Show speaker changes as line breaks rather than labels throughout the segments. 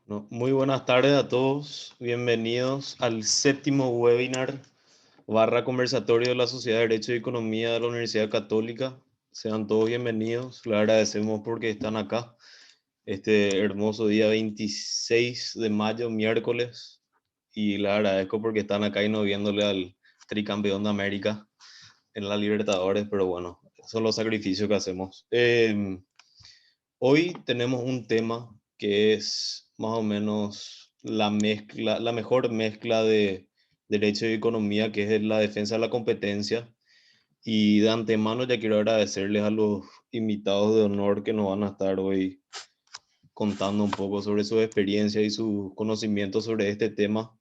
No, muy buenas tardes a todos. Bienvenidos al séptimo webinar barra conversatorio de la Sociedad de Derecho y Economía de la Universidad Católica. Sean todos bienvenidos. Les agradecemos porque están acá este hermoso día 26 de mayo, miércoles. Y les agradezco porque están acá y no viéndole al tricampeón de América en la Libertadores. Pero bueno, esos son los sacrificios que hacemos. Hoy tenemos un tema que es más o menos la mezcla, la mejor mezcla de derecho y economía, que es la defensa de la competencia. Y de antemano ya quiero agradecerles a los invitados de honor que nos van a estar hoy contando un poco sobre su experiencia y sus conocimientos sobre este tema.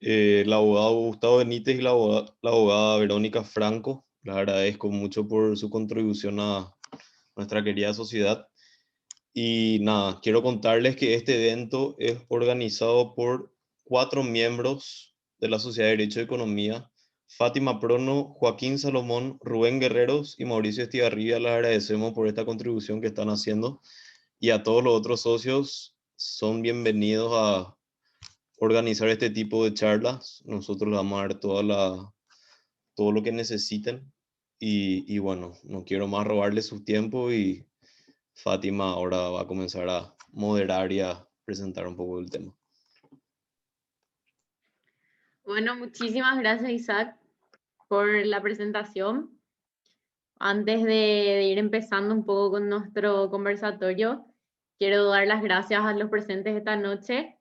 El abogado Gustavo Benítez y la abogada Verónica Franco. Les agradezco mucho por su contribución a nuestra querida sociedad. Y nada, quiero contarles que este evento es organizado por 4 miembros de la Sociedad de Derecho y Economía: Fátima Prono, Joaquín Salomón, Rubén Guerreros y Mauricio Estigarribia. Les agradecemos por esta contribución que están haciendo. Y a todos los otros socios, son bienvenidos a organizar este tipo de charlas. Nosotros les vamos a dar todo lo que necesiten. Y bueno, no quiero más robarles su tiempo y Fátima ahora va a comenzar a moderar y a presentar un poco el tema.
Bueno, muchísimas gracias, Isaac, por la presentación. Antes de ir empezando un poco con nuestro conversatorio, quiero dar las gracias a los presentes esta noche.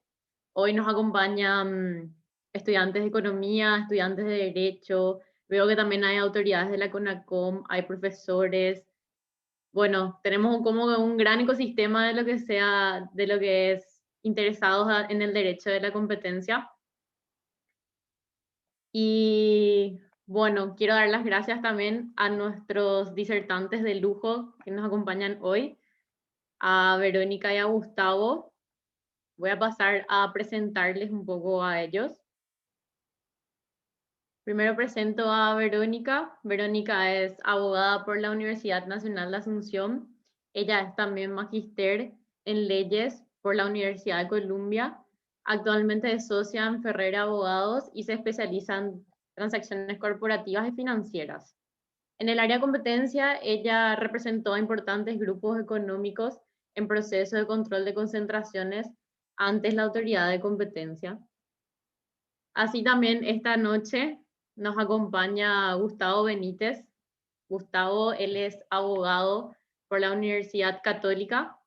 Hoy nos acompañan estudiantes de economía, estudiantes de derecho. Veo que también hay autoridades de la CONACOM, hay profesores. Bueno, tenemos como un gran ecosistema de lo que sea, de lo que es interesados en el derecho de la competencia. Y bueno, quiero dar las gracias también a nuestros disertantes de lujo que nos acompañan hoy, a Verónica y a Gustavo. Voy a pasar a presentarles un poco a ellos. Primero presento a Verónica. Verónica es abogada por la Universidad Nacional de Asunción. Ella es también magíster en leyes por la Universidad de Columbia. Actualmente es socia en Ferrera Abogados y se especializa en transacciones corporativas y financieras. En el área de competencia, ella representó a importantes grupos económicos en proceso de control de concentraciones ante la autoridad de competencia. Así también esta noche nos acompaña Gustavo Benítez. Gustavo, él es abogado por la Universidad Católica,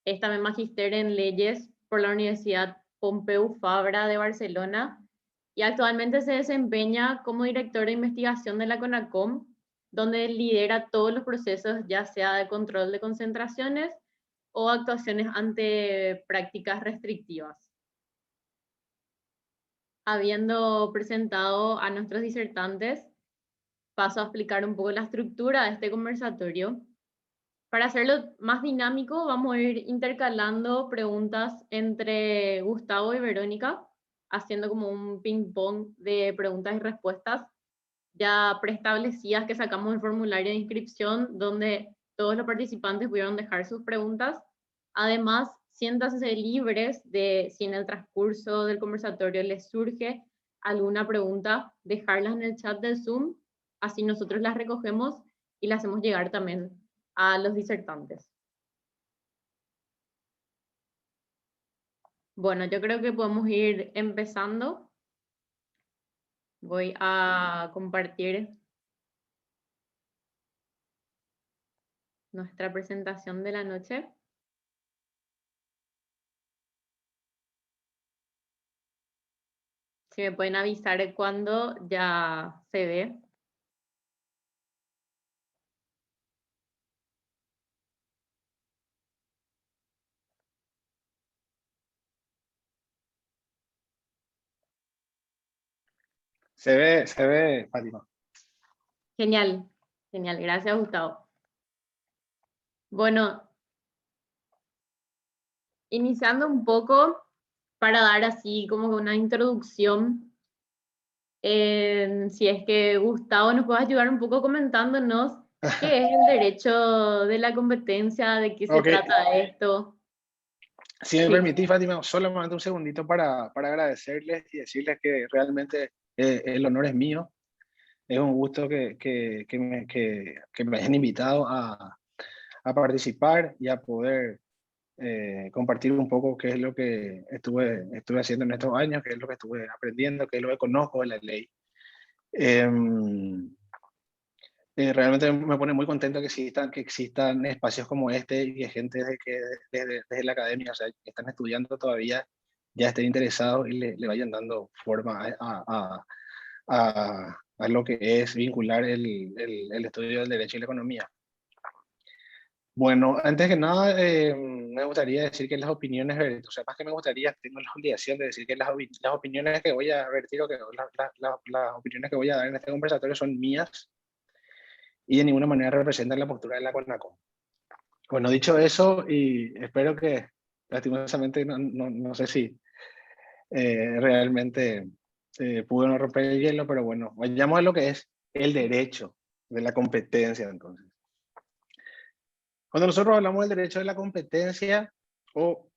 es también magíster en leyes por la Universidad Pompeu Fabra de Barcelona y actualmente se desempeña como director de investigación de la CONACOM, donde lidera todos los procesos, ya sea de control de concentraciones o actuaciones ante prácticas restrictivas. Habiendo presentado a nuestros disertantes, paso a explicar un poco la estructura de este conversatorio. Para hacerlo más dinámico, vamos a ir intercalando preguntas entre Gustavo y Verónica, haciendo como un ping-pong de preguntas y respuestas ya preestablecidas que sacamos del formulario de inscripción, donde todos los participantes pudieron dejar sus preguntas. Además, siéntanse libres de, si en el transcurso del conversatorio les surge alguna pregunta, dejarlas en el chat del Zoom, así nosotros las recogemos y las hacemos llegar también a los disertantes. Bueno, yo creo que podemos ir empezando. Voy a compartir nuestra presentación de la noche. Si me pueden avisar cuando ya se ve.
Se ve, Fátima.
Genial, genial. Gracias, Gustavo. Bueno, iniciando un poco para dar así como una introducción, si es que Gustavo nos puede ayudar un poco comentándonos qué es el derecho de la competencia, de qué se
Ok,
trata esto.
Si me
Sí,
permitís, Fátima, solamente un segundito para agradecerles y decirles que realmente el honor es mío. Es un gusto que me hayan invitado a participar y a poder compartir un poco qué es lo que estuve haciendo en estos años, qué es lo que estuve aprendiendo, qué es lo que conozco de la ley. Em, realmente me pone muy contento que existan espacios como este y que gente desde la academia, o sea, que están estudiando todavía, ya estén interesados y le vayan dando forma a lo que es vincular el estudio del derecho y la economía. Bueno, antes que nada, me gustaría decir que las opiniones, o sea, más que me gustaría, tengo la obligación de decir que las opiniones que voy a vertir o que las opiniones que voy a dar en este conversatorio son mías y de ninguna manera representan la postura de la CONACOM. Bueno, dicho eso, y espero que, lastimosamente, no sé si realmente pude no romper el hielo, pero bueno, vayamos a lo que es el derecho de la competencia, entonces. Cuando nosotros hablamos del derecho de la competencia, o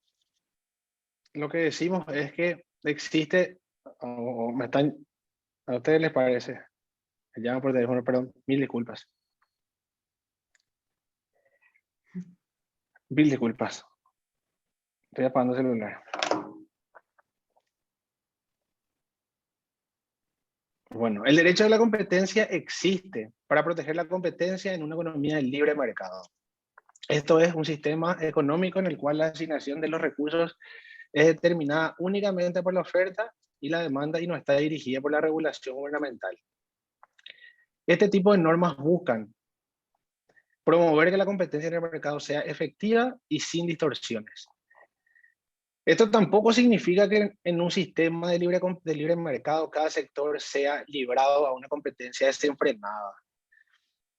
lo que decimos es que existe, o me están, a ustedes les parece, me llaman por teléfono, perdón, mil disculpas. Mil disculpas. Estoy apagando el celular. Bueno, el derecho de la competencia existe para proteger la competencia en una economía de libre mercado. Esto es un sistema económico en el cual la asignación de los recursos es determinada únicamente por la oferta y la demanda y no está dirigida por la regulación gubernamental. Este tipo de normas buscan promover que la competencia en el mercado sea efectiva y sin distorsiones. Esto tampoco significa que en un sistema de libre mercado cada sector sea librado a una competencia desenfrenada.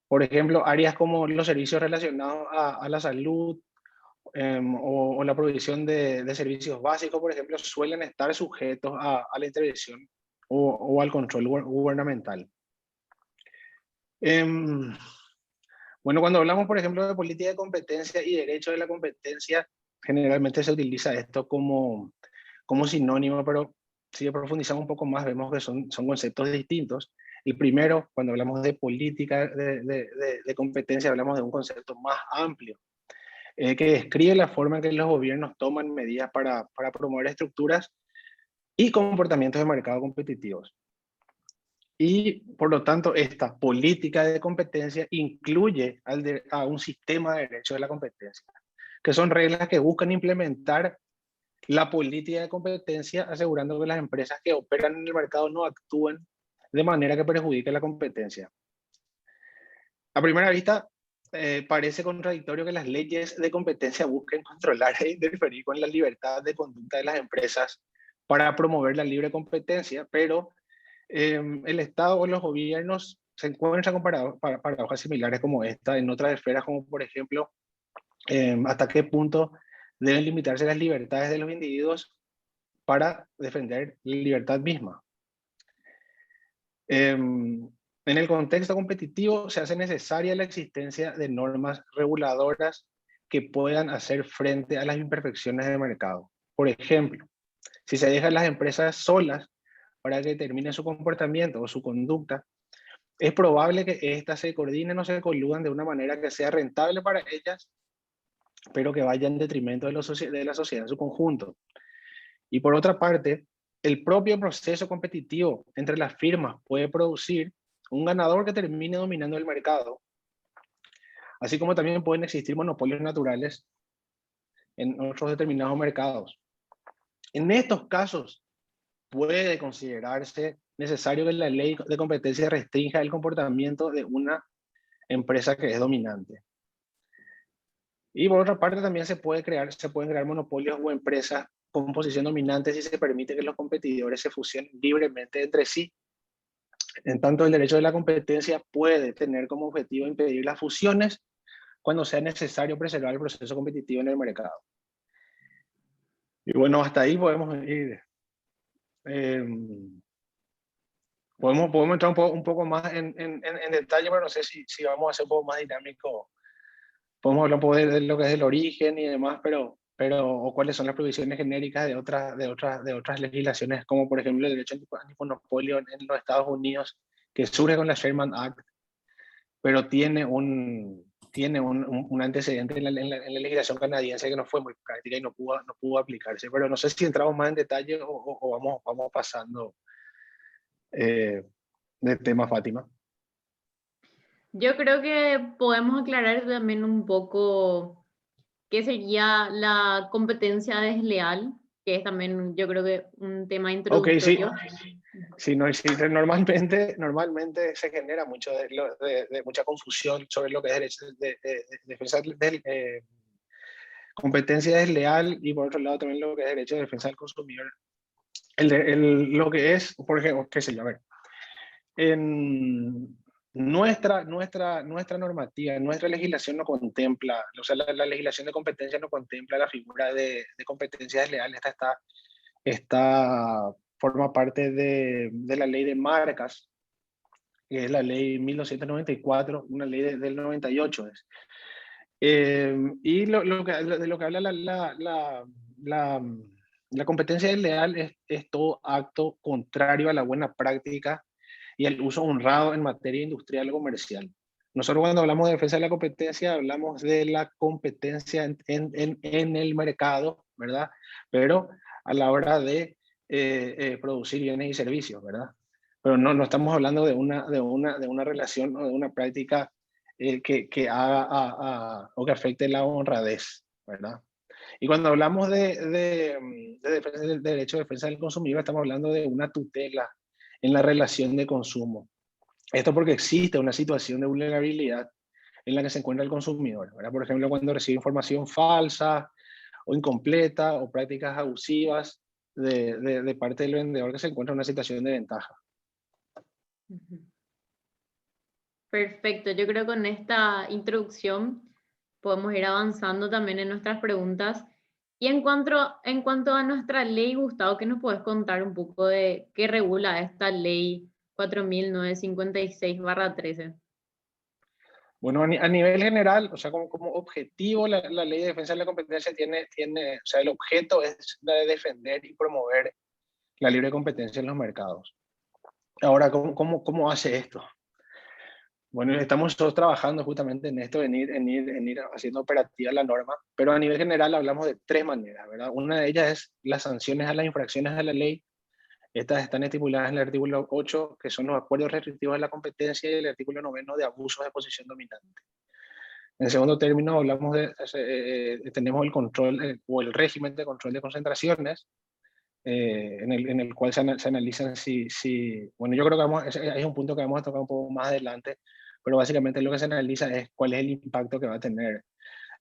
Por ejemplo, áreas como los servicios relacionados a la salud o la provisión de servicios básicos, por ejemplo, suelen estar sujetos a la intervención o al control gubernamental. Bueno, cuando hablamos, por ejemplo, de política de competencia y derecho de la competencia, generalmente se utiliza esto como sinónimo, pero si profundizamos un poco más, vemos que son conceptos distintos. El primero, cuando hablamos de política de competencia, hablamos de un concepto más amplio, que describe la forma en que los gobiernos toman medidas para promover estructuras y comportamientos de mercado competitivos. Y por lo tanto, esta política de competencia incluye a un sistema de derecho de la competencia, que son reglas que buscan implementar la política de competencia, asegurando que las empresas que operan en el mercado no actúen de manera que perjudique la competencia. A primera vista, parece contradictorio que las leyes de competencia busquen controlar e interferir con la libertad de conducta de las empresas para promover la libre competencia, pero el Estado o los gobiernos se encuentran con paradojas similares como esta en otras esferas, como por ejemplo, hasta qué punto deben limitarse las libertades de los individuos para defender la libertad misma. En el contexto competitivo se hace necesaria la existencia de normas reguladoras que puedan hacer frente a las imperfecciones del mercado. Por ejemplo, si se dejan las empresas solas para que determinen su comportamiento o su conducta, es probable que éstas se coordinen o se coludan de una manera que sea rentable para ellas, pero que vaya en detrimento de la sociedad en su conjunto. Y por otra parte, el propio proceso competitivo entre las firmas puede producir un ganador que termine dominando el mercado, así como también pueden existir monopolios naturales en otros determinados mercados. En estos casos, puede considerarse necesario que la ley de competencia restrinja el comportamiento de una empresa que es dominante. Y por otra parte, también se pueden crear monopolios o empresas con posición dominante si se permite que los competidores se fusionen libremente entre sí. En tanto, el derecho de la competencia puede tener como objetivo impedir las fusiones cuando sea necesario preservar el proceso competitivo en el mercado. Y bueno, hasta ahí podemos ir. Podemos entrar un poco más en detalle, pero no sé si vamos a hacer un poco más dinámico. Podemos hablar un poco de lo que es el origen y demás, pero pero o cuáles son las provisiones genéricas de otras legislaciones, como por ejemplo el derecho antimonopolio en los Estados Unidos, que surge con la Sherman Act, pero tiene un antecedente en la legislación canadiense que no fue muy práctica y no pudo aplicarse. Pero no sé si entramos más en detalle o vamos pasando de tema, Fátima.
Yo creo que podemos aclarar también un poco qué sería la competencia desleal, que es también yo creo que un tema
Ok, sí.
introductorio.
Sí, normalmente se genera de mucha confusión sobre lo que es derecho defensa competencia desleal y por otro lado también lo que es derecho de defensa del consumidor. Lo que es, por ejemplo, qué sé yo, a ver, en nuestra normativa, nuestra legislación no contempla, o sea, la legislación de competencia no contempla la figura de competencia desleal. Esta forma parte de la ley de marcas, que es la ley 1294, una ley del 98. Y de lo que habla la competencia desleal es todo acto contrario a la buena práctica y al uso honrado en materia industrial o comercial. Nosotros cuando hablamos de defensa de la competencia, hablamos de la competencia en el mercado, ¿verdad? Pero a la hora de producir bienes y servicios, ¿verdad? Pero no estamos hablando de una relación o de una práctica que haga o que afecte la honradez, ¿verdad? Y cuando hablamos de derecho de defensa del consumidor, estamos hablando de una tutela en la relación de consumo. Esto porque existe una situación de vulnerabilidad en la que se encuentra el consumidor, ¿verdad? Por ejemplo, cuando recibe información falsa o incompleta o prácticas abusivas de parte del vendedor que se encuentra en una situación de ventaja.
Perfecto, yo creo que con esta introducción podemos ir avanzando también en nuestras preguntas. Y en cuanto a nuestra ley, Gustavo, ¿qué nos puedes contar un poco de qué regula esta ley 4956/13?
Bueno, a nivel general, o sea, como objetivo, la ley de defensa de la competencia o sea, el objeto es la de defender y promover la libre competencia en los mercados. Ahora, ¿cómo hace esto? Bueno, estamos todos trabajando justamente en esto, en ir haciendo operativa la norma, pero a nivel general hablamos de tres maneras, ¿verdad? Una de ellas es las sanciones a las infracciones de la ley. Estas están estipuladas en el artículo 8, que son los acuerdos restrictivos de la competencia, y el artículo 9 de abusos de posición dominante. En segundo término, tenemos el control o el régimen de control de concentraciones, en el cual se analizan bueno, yo creo que es un punto que vamos a tocar un poco más adelante, pero básicamente lo que se analiza es cuál es el impacto que va a tener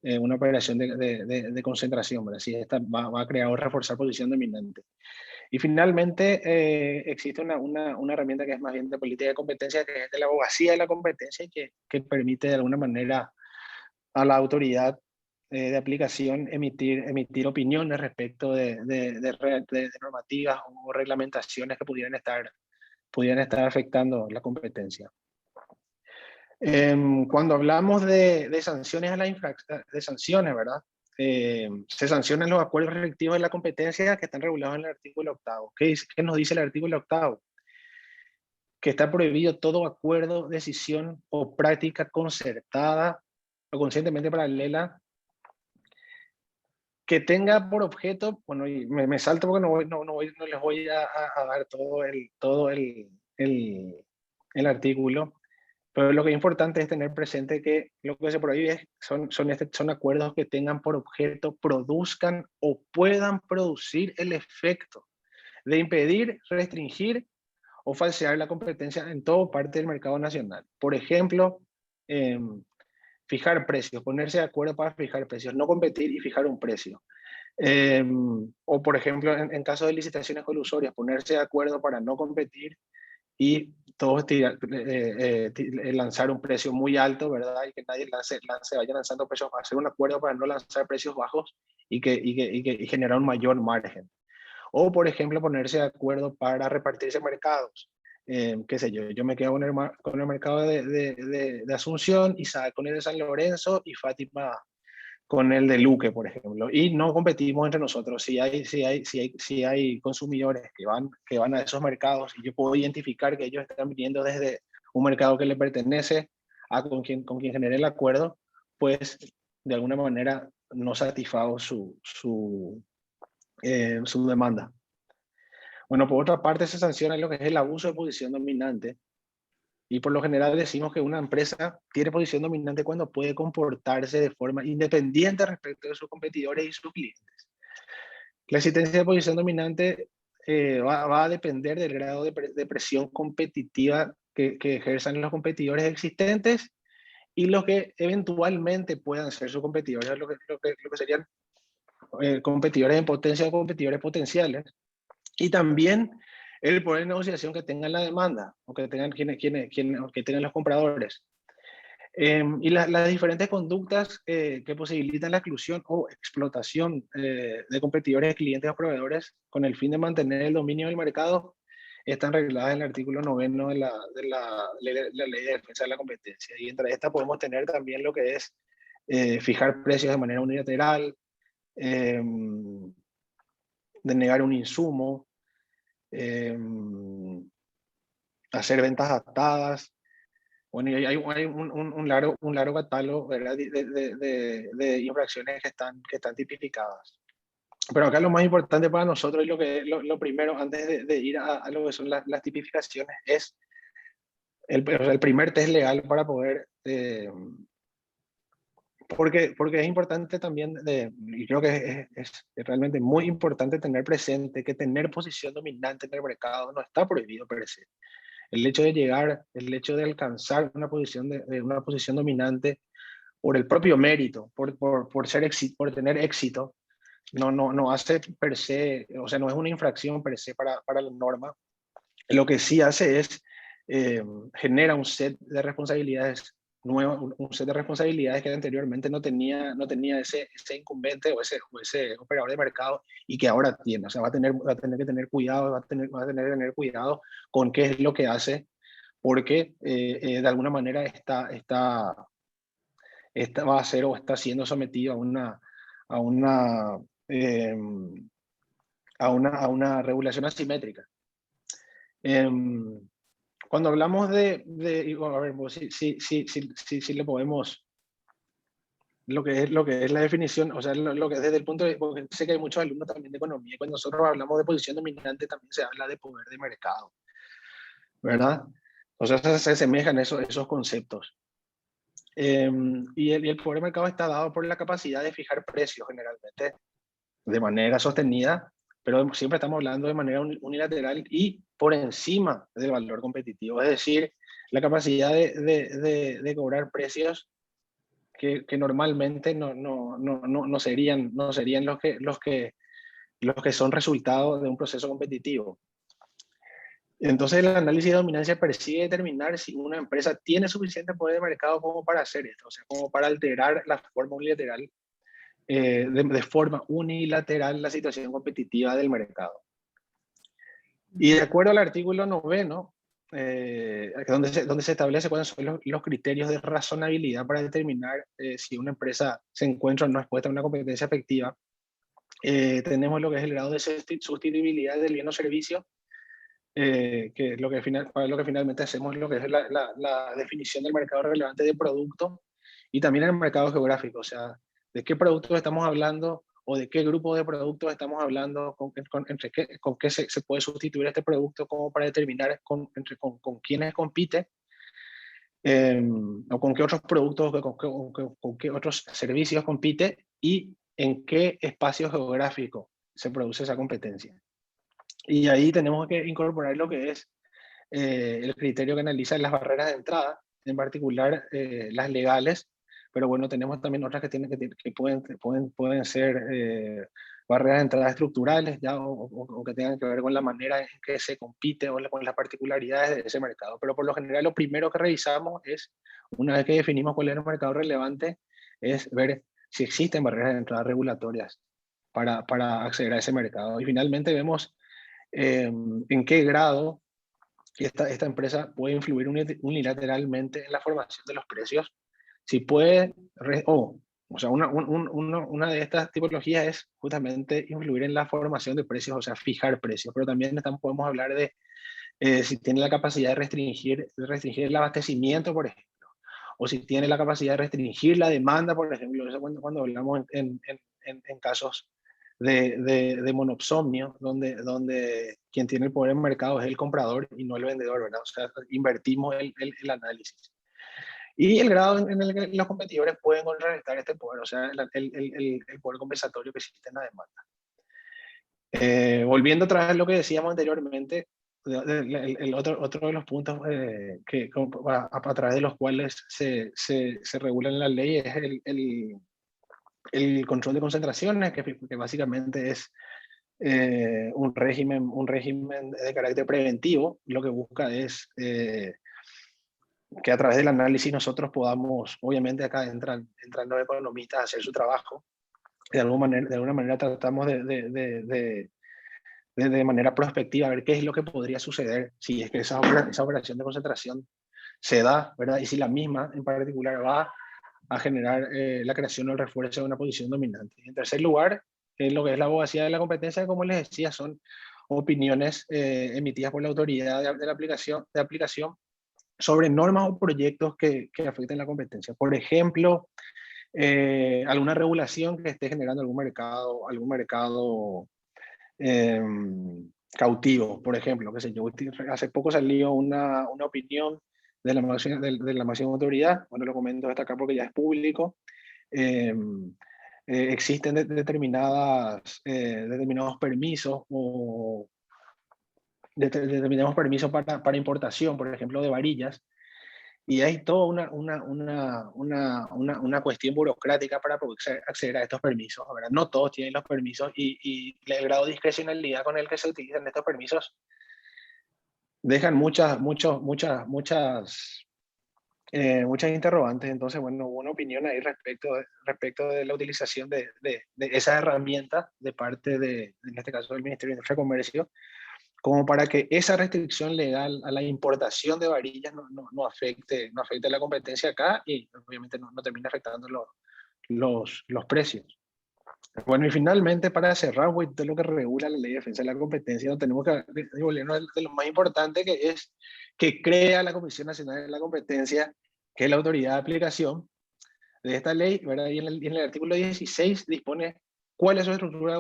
una operación de concentración, ¿verdad? Si esta va a crear o reforzar posición dominante. Y finalmente existe una herramienta que es más bien de política de competencia, que es de la abogacía de la competencia, y que permite de alguna manera a la autoridad de aplicación emitir opiniones respecto de normativas o reglamentaciones que pudieran estar afectando la competencia. Cuando hablamos de sanciones de sanciones, ¿verdad? Se sancionan los acuerdos restrictivos de la competencia que están regulados en el artículo 8. ¿Qué nos dice el artículo 8? Que está prohibido todo acuerdo, decisión o práctica concertada o conscientemente paralela que tenga por objeto, bueno, y me salto porque no les voy a dar todo el artículo, pero lo que es importante es tener presente que lo que se prohíbe son acuerdos que tengan por objeto, produzcan o puedan producir el efecto de impedir, restringir o falsear la competencia en toda parte del mercado nacional. Por ejemplo, fijar precios, ponerse de acuerdo para fijar precios, no competir y fijar un precio. O por ejemplo, en caso de licitaciones colusorias, ponerse de acuerdo para no competir y todos lanzar un precio muy alto, ¿verdad? Y que nadie vaya lanzando precios, hacer un acuerdo para no lanzar precios bajos y generar un mayor margen. O, por ejemplo, ponerse de acuerdo para repartirse mercados. Qué sé yo me quedo con el mercado de Asunción, Isaac con el de San Lorenzo y Fátima con el de Luque, por ejemplo, y no competimos entre nosotros. Si hay consumidores que van a esos mercados y yo puedo identificar que ellos están viniendo desde un mercado que le pertenece a con quien genere el acuerdo, pues de alguna manera no satisfago su demanda. Bueno, por otra parte se sanciona lo que es el abuso de posición dominante, y por lo general decimos que una empresa tiene posición dominante cuando puede comportarse de forma independiente respecto de sus competidores y sus clientes. La existencia de posición dominante va a depender del grado de presión competitiva que ejerzan los competidores existentes y los que eventualmente puedan ser sus competidores, lo que serían competidores en potencia o competidores potenciales. Y también el poder de negociación que tengan la demanda o que tengan, que tengan los compradores. Y las diferentes conductas que posibilitan la exclusión o explotación de competidores, clientes o proveedores con el fin de mantener el dominio del mercado están regladas en el artículo 9 de la Ley de Defensa de la Competencia. Y entre estas podemos tener también lo que es fijar precios de manera unilateral, denegar un insumo, hacer ventas adaptadas. Bueno, y hay un largo catálogo, ¿verdad?, de infracciones que están tipificadas. Pero acá lo más importante para nosotros y lo primero, antes de ir a lo que son las tipificaciones, es el primer test legal para poder... porque es importante también, y creo que es realmente muy importante tener presente que tener posición dominante en el mercado no está prohibido per se. El hecho de llegar, el hecho de alcanzar una posición dominante por el propio mérito, por tener éxito, no hace per se, o sea, no es una infracción per se para la norma. Lo que sí hace es genera un set de responsabilidades nuevo, un set de responsabilidades que anteriormente no tenía ese incumbente o ese operador de mercado y que ahora tiene. O sea, va a tener que tener cuidado, va a tener que tener cuidado con qué es lo que hace, porque de alguna manera va a ser o está siendo sometido a eh, a una regulación asimétrica. Cuando hablamos a ver, si le podemos, lo que es la definición, o sea, lo que desde el punto de, porque sé que hay muchos alumnos también de economía, y cuando nosotros hablamos de posición dominante también se habla de poder de mercado, ¿verdad? O sea, se asemejan esos conceptos. Y el poder de mercado está dado por la capacidad de fijar precios generalmente de manera sostenida, pero siempre estamos hablando de manera unilateral y por encima del valor competitivo, es decir, la capacidad de cobrar precios que normalmente no serían los que son resultado de un proceso competitivo. Entonces el análisis de dominancia persigue determinar si una empresa tiene suficiente poder de mercado como para hacer esto, o sea, como para alterar la forma unilateral, de forma unilateral la situación competitiva del mercado. Y de acuerdo al artículo 9, donde se establece cuáles son los criterios de razonabilidad para determinar si una empresa se encuentra o no expuesta a una competencia efectiva, tenemos lo que es el grado de sustituibilidad del bien o servicio, que es para lo que finalmente hacemos lo que es la definición del mercado relevante de producto y también el mercado geográfico, o sea, de qué productos estamos hablando o de qué grupo de productos estamos hablando, con qué se puede sustituir este producto, como para determinar con quiénes compite, o con qué otros productos, con qué otros servicios compite y en qué espacio geográfico se produce esa competencia. Y ahí tenemos que incorporar lo que es el criterio que analiza las barreras de entrada, en particular las legales, pero bueno, tenemos también otras que pueden ser barreras de entrada estructurales, ya, o que tengan que ver con la manera en que se compite o con las particularidades de ese mercado. Pero por lo general lo primero que revisamos es, una vez que definimos cuál es el mercado relevante, es ver si existen barreras de entrada regulatorias para acceder a ese mercado. Y finalmente vemos en qué grado esta empresa puede influir unilateralmente en la formación de los precios, si puede o O sea, una de estas tipologías es justamente influir en la formación de precios, o sea, fijar precios, pero también podemos hablar de si tiene la capacidad de restringir el abastecimiento, por ejemplo, o si tiene la capacidad de restringir la demanda, por ejemplo. Eso cuando hablamos en casos de monopsomnio, donde quien tiene el poder en el mercado es el comprador y no el vendedor, ¿verdad? O sea, invertimos el análisis. Y el grado en el que los competidores pueden contrarrestar este poder, o sea, el poder compensatorio que existe en la demanda. Volviendo atrás a lo que decíamos anteriormente, otro de los puntos a través de los cuales se regulan las leyes es el control de concentraciones, que básicamente es un régimen de carácter preventivo. Lo que busca es que a través del análisis nosotros podamos, obviamente acá entran los economistas a hacer su trabajo, de alguna manera tratamos de manera prospectiva, a ver qué es lo que podría suceder si es que esa operación de concentración se da, ¿verdad? Y si la misma en particular va a generar la creación o el refuerzo de una posición dominante. Y en tercer lugar, lo que es la abogacía de la competencia, como les decía, son opiniones emitidas por la autoridad de aplicación sobre normas o proyectos que afecten la competencia. Por ejemplo, alguna regulación que esté generando algún mercado cautivo, por ejemplo, qué sé yo. Hace poco salió una opinión de la máxima autoridad, bueno, lo comento hasta acá porque ya es público. Existen determinados permisos o determinados permisos para importación, por ejemplo, de varillas, y hay toda una cuestión burocrática para poder acceder a estos permisos, ¿verdad? No todos tienen los permisos y el grado de discrecionalidad con el que se utilizan estos permisos dejan muchas interrogantes. Entonces, bueno, hubo una opinión ahí respecto de la utilización de esa herramienta de parte en este caso, del Ministerio de Industria y Comercio, como para que esa restricción legal a la importación de varillas no afecte la competencia acá y obviamente no termine afectando los precios. Bueno, y finalmente, para cerrar, de lo que regula la Ley de Defensa de la Competencia, no tenemos que volvernos de lo más importante, que es que crea la Comisión Nacional de la Competencia, que es la autoridad de aplicación de esta ley, ¿verdad? Y en el artículo 16 dispone cuál es su estructura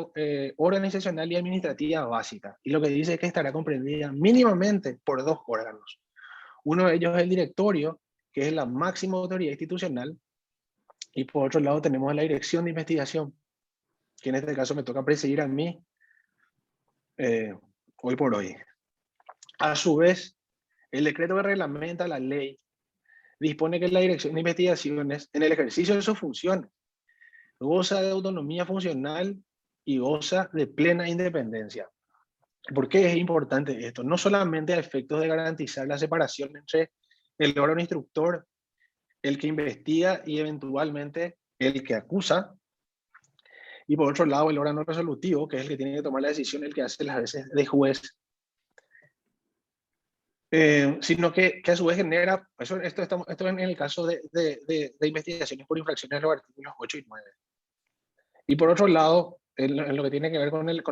organizacional y administrativa básica. Y lo que dice es que estará comprendida mínimamente por 2 órganos. Uno de ellos es el directorio, que es la máxima autoridad institucional, y por otro lado tenemos la dirección de investigación, que en este caso me toca presidir a mí hoy por hoy. A su vez, el decreto que reglamenta la ley dispone que la dirección de investigaciones, en el ejercicio de sus funciones, goza de autonomía funcional y goza de plena independencia. ¿Por qué es importante esto? No solamente a efectos de garantizar la separación entre el órgano instructor, el que investiga y eventualmente el que acusa, y por otro lado el órgano resolutivo, que es el que tiene que tomar la decisión, el que hace las veces de juez, sino que a su vez genera, esto en el caso de investigaciones por infracciones de los artículos 8 y 9. Y por otro lado, en lo que tiene que ver con el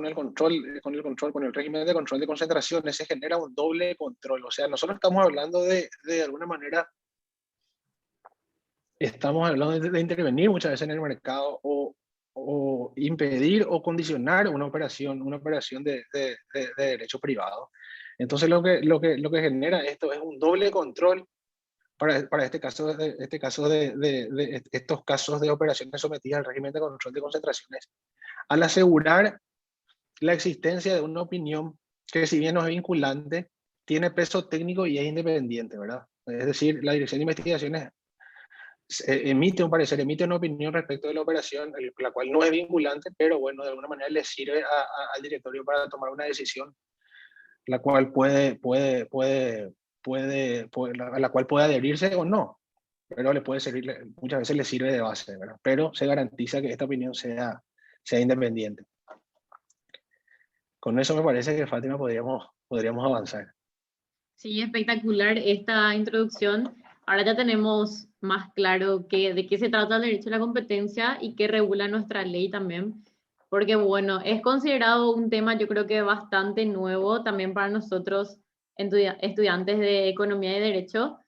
régimen de control de concentraciones, se genera un doble control. O sea, nosotros estamos hablando de alguna manera, estamos hablando de intervenir muchas veces en el mercado o impedir o condicionar una operación de derecho privado. Entonces lo que genera esto es un doble control para estos casos de operaciones sometidas al régimen de control de concentraciones, al asegurar la existencia de una opinión que, si bien no es vinculante, tiene peso técnico y es independiente, ¿verdad? Es decir, la Dirección de Investigaciones emite una opinión respecto de la operación, la cual no es vinculante, pero bueno, de alguna manera le sirve al directorio para tomar una decisión, la cual puede adherirse o no, pero le puede servir, muchas veces le sirve de base, ¿verdad? Pero se garantiza que esta opinión sea independiente. Con eso me parece que, Fátima, podríamos avanzar.
Sí, espectacular esta introducción ahora ya tenemos más claro de qué se trata el derecho a la competencia y qué regula nuestra ley también. Porque bueno, es considerado un tema yo creo que bastante nuevo también para nosotros estudiantes de economía y derecho.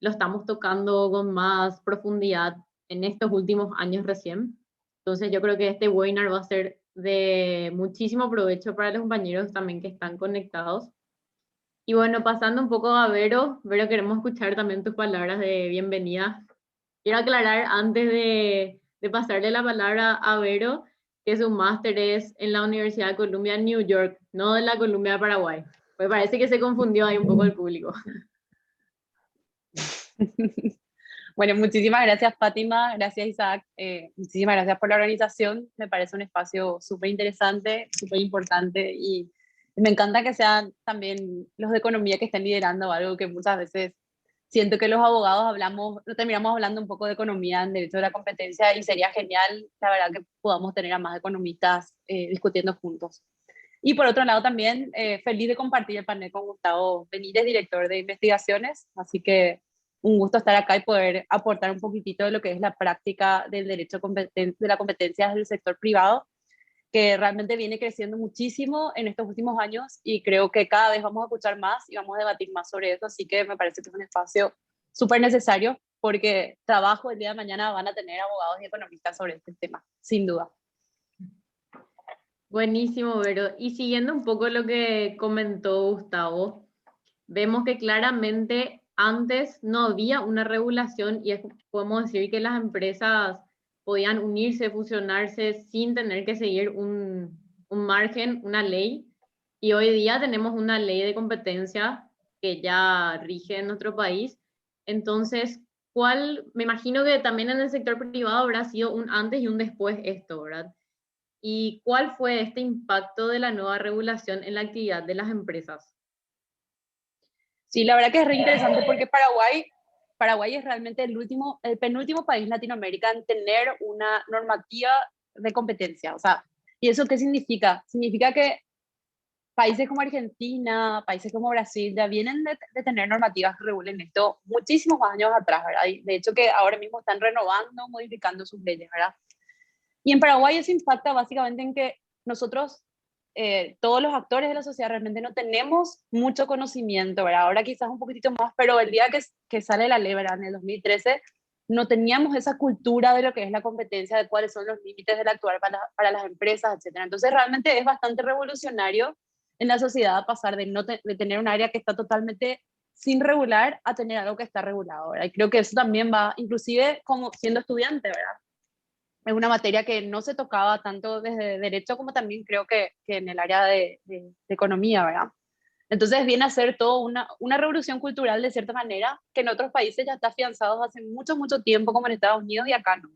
Lo estamos tocando con más profundidad en estos últimos años recién. Entonces yo creo que este webinar va a ser de muchísimo provecho para los compañeros también que están conectados. Y bueno, pasando un poco a Vero, Vero, queremos escuchar también tus palabras de bienvenida. Quiero aclarar antes de pasarle la palabra a Vero, que su máster es en la Universidad de Columbia en New York, no de la Columbia de Paraguay. Pues parece que se confundió ahí un poco el público.
Bueno, muchísimas gracias Fátima, gracias Isaac, muchísimas gracias por la organización, me parece un espacio súper interesante, súper importante y me encanta que sean también los de economía que estén liderando algo que muchas veces siento que los abogados terminamos hablando un poco de economía en derecho de la competencia y sería genial, la verdad, que podamos tener a más economistas discutiendo juntos. Y por otro lado también feliz de compartir el panel con Gustavo Benítez, director de investigaciones, así que un gusto estar acá y poder aportar un poquitito de lo que es la práctica del derecho de la competencia del sector privado, que realmente viene creciendo muchísimo en estos últimos años y creo que cada vez vamos a escuchar más y vamos a debatir más sobre eso, así que me parece que es un espacio súper necesario porque trabajo el día de mañana van a tener abogados y economistas sobre este tema, sin duda.
Buenísimo, Vero. Y siguiendo un poco lo que comentó Gustavo, vemos que claramente antes no había una regulación y podemos decir que las empresas podían unirse, fusionarse sin tener que seguir un margen, una ley. Y hoy día tenemos una ley de competencia que ya rige en nuestro país. Entonces, me imagino que también en el sector privado habrá sido un antes y un después esto, ¿verdad? ¿Y cuál fue este impacto de la nueva regulación en la actividad de las empresas?
Sí, la verdad que es re interesante porque Paraguay es realmente el penúltimo país en Latinoamérica en tener una normativa de competencia. O sea, ¿y eso qué significa? Significa que países como Argentina, países como Brasil ya vienen de tener normativas que regulen esto muchísimos años atrás, ¿verdad? Y de hecho que ahora mismo están renovando, modificando sus leyes, ¿verdad? Y en Paraguay eso impacta básicamente en que nosotros, todos los actores de la sociedad realmente no tenemos mucho conocimiento, ¿verdad? Ahora quizás un poquitito más, pero el día que sale la ley, ¿verdad? En el 2013, no teníamos esa cultura de lo que es la competencia, de cuáles son los límites del actuar para las empresas, etc. Entonces realmente es bastante revolucionario en la sociedad pasar de tener un área que está totalmente sin regular a tener algo que está regulado, ¿verdad? Y creo que eso también va, inclusive como siendo estudiante, ¿verdad? Es una materia que no se tocaba tanto desde derecho como también creo que en el área de economía, ¿verdad? Entonces viene a ser todo una revolución cultural de cierta manera que en otros países ya está afianzado hace mucho, mucho tiempo, como en Estados Unidos y acá no.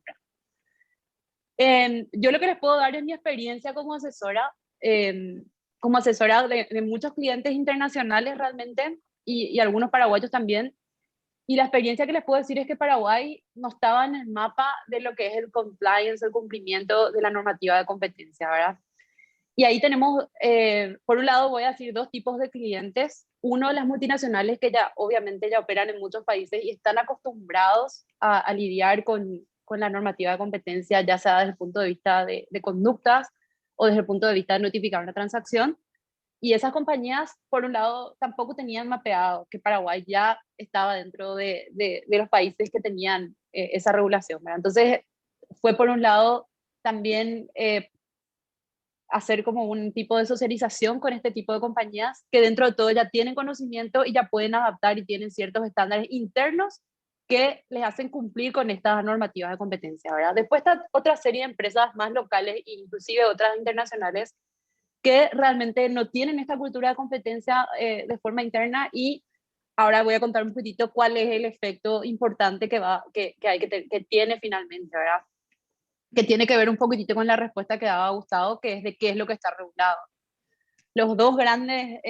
Yo lo que les puedo dar es mi experiencia como asesora de muchos clientes internacionales realmente y algunos paraguayos también. Y la experiencia que les puedo decir es que Paraguay no estaba en el mapa de lo que es el compliance, el cumplimiento de la normativa de competencia, ¿verdad? Y ahí tenemos, por un lado voy a decir dos tipos de clientes. Uno, las multinacionales que ya obviamente ya operan en muchos países y están acostumbrados a lidiar con la normativa de competencia, ya sea desde el punto de vista de conductas o desde el punto de vista de notificar una transacción. Y esas compañías, por un lado, tampoco tenían mapeado que Paraguay ya estaba dentro de los países que tenían esa regulación, ¿verdad? Entonces, fue por un lado también hacer como un tipo de socialización con este tipo de compañías que dentro de todo ya tienen conocimiento y ya pueden adaptar y tienen ciertos estándares internos que les hacen cumplir con estas normativas de competencia, ¿verdad? Después está otra serie de empresas más locales, inclusive otras internacionales, que realmente no tienen esta cultura de competencia de forma interna y ahora voy a contar un poquitito cuál es el efecto importante que tiene finalmente, ¿verdad? Que tiene que ver un poquitito con la respuesta que daba Gustavo, que es de qué es lo que está regulado. Los dos grandes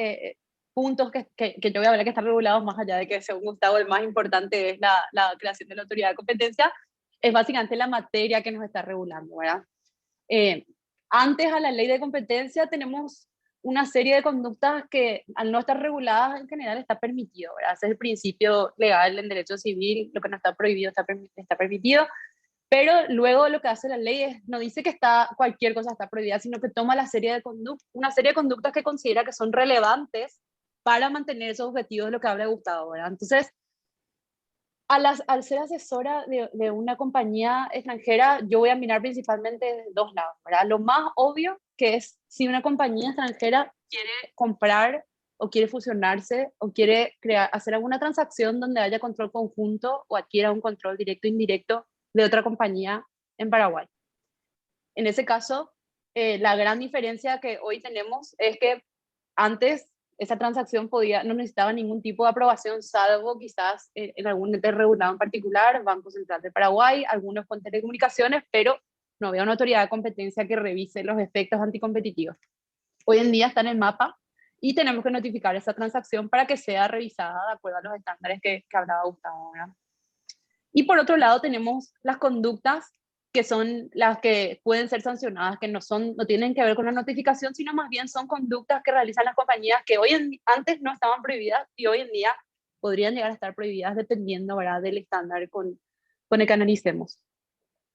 puntos que yo voy a hablar que están regulados, más allá de que según Gustavo el más importante es la creación de la autoridad de competencia, es básicamente la materia que nos está regulando, ¿verdad? Antes a la ley de competencia tenemos una serie de conductas que al no estar reguladas en general está permitido, ¿verdad? Ese es el principio legal en derecho civil, lo que no está prohibido está permitido, pero luego lo que hace la ley es, no dice que cualquier cosa está prohibida, sino que toma una serie de conductas que considera que son relevantes para mantener esos objetivos de lo que habla Gustavo, ¿verdad? Entonces, al ser asesora de una compañía extranjera, yo voy a mirar principalmente de dos lados, ¿verdad? Lo más obvio que es si una compañía extranjera quiere comprar o quiere fusionarse o quiere hacer alguna transacción donde haya control conjunto o adquiera un control directo o indirecto de otra compañía en Paraguay. En ese caso, la gran diferencia que hoy tenemos es que antes esa transacción no necesitaba ningún tipo de aprobación, salvo quizás en algún ente regulado en particular, Banco Central de Paraguay, algunos con telecomunicaciones, pero no había una autoridad de competencia que revise los efectos anticompetitivos. Hoy en día está en el mapa y tenemos que notificar esa transacción para que sea revisada de acuerdo a los estándares que hablaba Gustavo, ¿verdad? Y por otro lado tenemos las conductas que son las que pueden ser sancionadas, que no tienen que ver con la notificación, sino más bien son conductas que realizan las compañías que antes no estaban prohibidas y hoy en día podrían llegar a estar prohibidas dependiendo, ¿verdad?, del estándar con el que analicemos.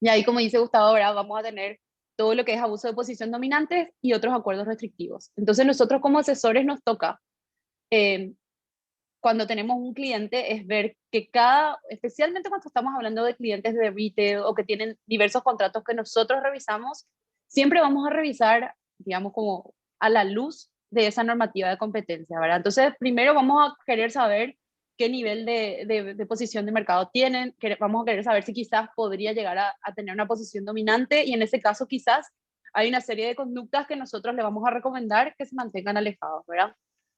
Y ahí, como dice Gustavo, ¿verdad?, vamos a tener todo lo que es abuso de posición dominante y otros acuerdos restrictivos. Entonces nosotros como asesores nos toca cuando tenemos un cliente es ver que especialmente cuando estamos hablando de clientes de retail o que tienen diversos contratos que nosotros revisamos, siempre vamos a revisar, digamos, como a la luz de esa normativa de competencia, ¿verdad? Entonces, primero vamos a querer saber qué nivel de posición de mercado tienen, vamos a querer saber si quizás podría llegar a tener una posición dominante y en ese caso quizás hay una serie de conductas que nosotros le vamos a recomendar que se mantengan alejados, ¿verdad?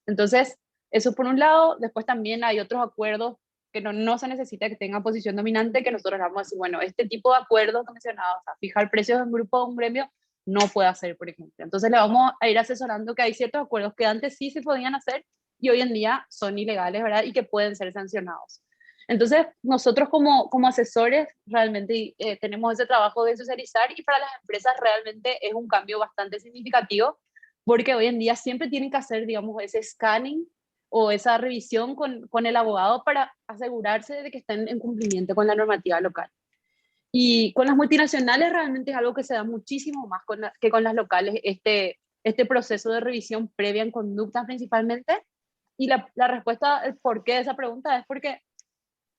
Entonces, eso por un lado. Después también hay otros acuerdos que no se necesita que tengan posición dominante, que nosotros vamos a decir, bueno, este tipo de acuerdos que mencionaba, o sea, fijar precios de un grupo o un gremio, no puede hacer, por ejemplo. Entonces le vamos a ir asesorando que hay ciertos acuerdos que antes sí se podían hacer y hoy en día son ilegales, ¿verdad? Y que pueden ser sancionados. Entonces, nosotros como asesores realmente tenemos ese trabajo de socializar y para las empresas realmente es un cambio bastante significativo porque hoy en día siempre tienen que hacer, digamos, ese scanning o esa revisión con el abogado para asegurarse de que estén en cumplimiento con la normativa local. Y con las multinacionales realmente es algo que se da muchísimo más que con las locales, este proceso de revisión previa en conductas principalmente. Y la respuesta, el porqué de esa pregunta es porque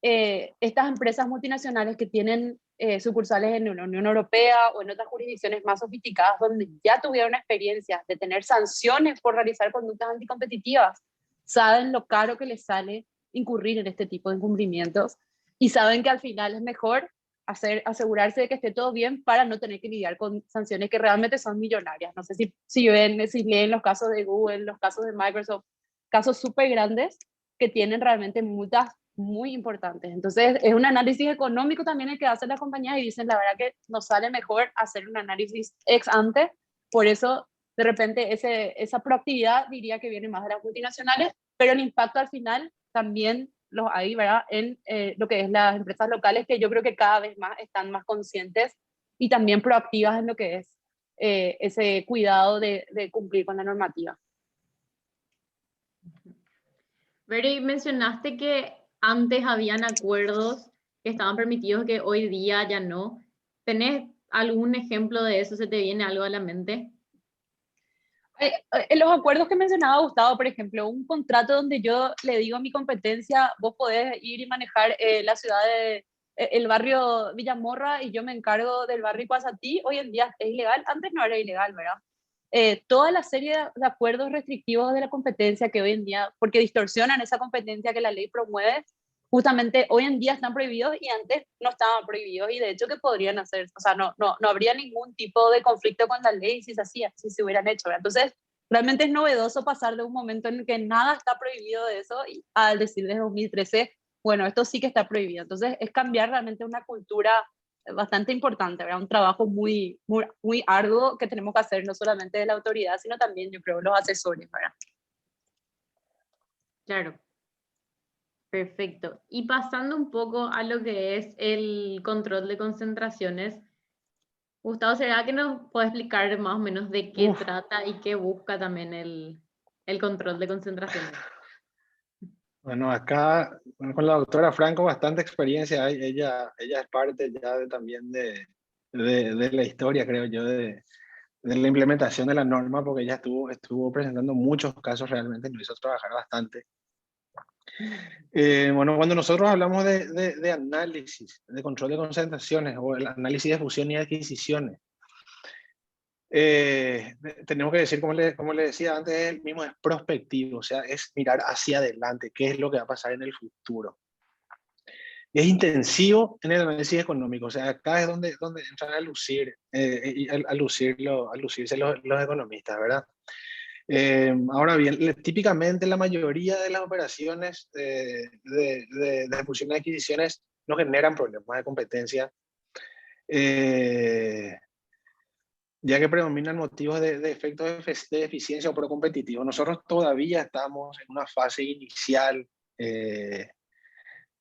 estas empresas multinacionales que tienen sucursales en la Unión Europea o en otras jurisdicciones más sofisticadas, donde ya tuvieron experiencias de tener sanciones por realizar conductas anticompetitivas, saben lo caro que les sale incurrir en este tipo de incumplimientos y saben que al final es mejor asegurarse de que esté todo bien para no tener que lidiar con sanciones que realmente son millonarias. No sé si leen los casos de Google, los casos de Microsoft, casos súper grandes que tienen realmente multas muy importantes. Entonces, es un análisis económico también el que hacen las compañías y dicen, la verdad que nos sale mejor hacer un análisis ex ante, por eso, de repente, esa proactividad diría que viene más de las multinacionales, pero el impacto al final también los hay, ¿verdad?, en lo que es las empresas locales, que yo creo que cada vez más están más conscientes y también proactivas en lo que es ese cuidado de cumplir con la normativa.
Vero, mencionaste que antes habían acuerdos que estaban permitidos que hoy día ya no. ¿Tenés algún ejemplo de eso? ¿Se te viene algo a la mente?
En los acuerdos que mencionaba Gustavo, por ejemplo, un contrato donde yo le digo a mi competencia, vos podés ir y manejar la ciudad el barrio Villamorra y yo me encargo del barrio Iguazatí, hoy en día es ilegal, antes no era ilegal, ¿verdad? Toda la serie de acuerdos restrictivos de la competencia que hoy en día, porque distorsionan esa competencia que la ley promueve, justamente hoy en día están prohibidos y antes no estaban prohibidos y de hecho que podrían hacer, o sea, no habría ningún tipo de conflicto con la ley si se hacía, si se hubieran hecho, ¿verdad? Entonces, realmente es novedoso pasar de un momento en el que nada está prohibido de eso y al decir desde 2013, bueno, esto sí que está prohibido. Entonces, es cambiar realmente una cultura bastante importante, ¿verdad? Un trabajo muy, muy, muy arduo que tenemos que hacer no solamente de la autoridad, sino también, yo creo, los asesores, ¿verdad?
Claro. Perfecto. Y pasando un poco a lo que es el control de concentraciones, Gustavo, ¿será que nos puede explicar más o menos de qué
Uf,
trata y qué busca también el control de concentraciones?
bueno, acá con la doctora Franco bastante experiencia hay. Ella es parte ya también de la historia, creo yo, de la implementación de la norma, porque ella estuvo presentando muchos casos realmente, nos hizo trabajar bastante. Bueno, cuando nosotros hablamos de análisis, de control de concentraciones o el análisis de fusión y adquisiciones, tenemos que decir, como le decía antes, el mismo es prospectivo, o sea, es mirar hacia adelante, qué es lo que va a pasar en el futuro. Es intensivo en el análisis económico, o sea, acá es donde entran a lucir, a lucirse los economistas, ¿verdad? Ahora bien, típicamente la mayoría de las operaciones de fusión y adquisiciones no generan problemas de competencia, eh, ya que predominan motivos de efectos de eficiencia o procompetitivo. Nosotros todavía estamos en una fase inicial,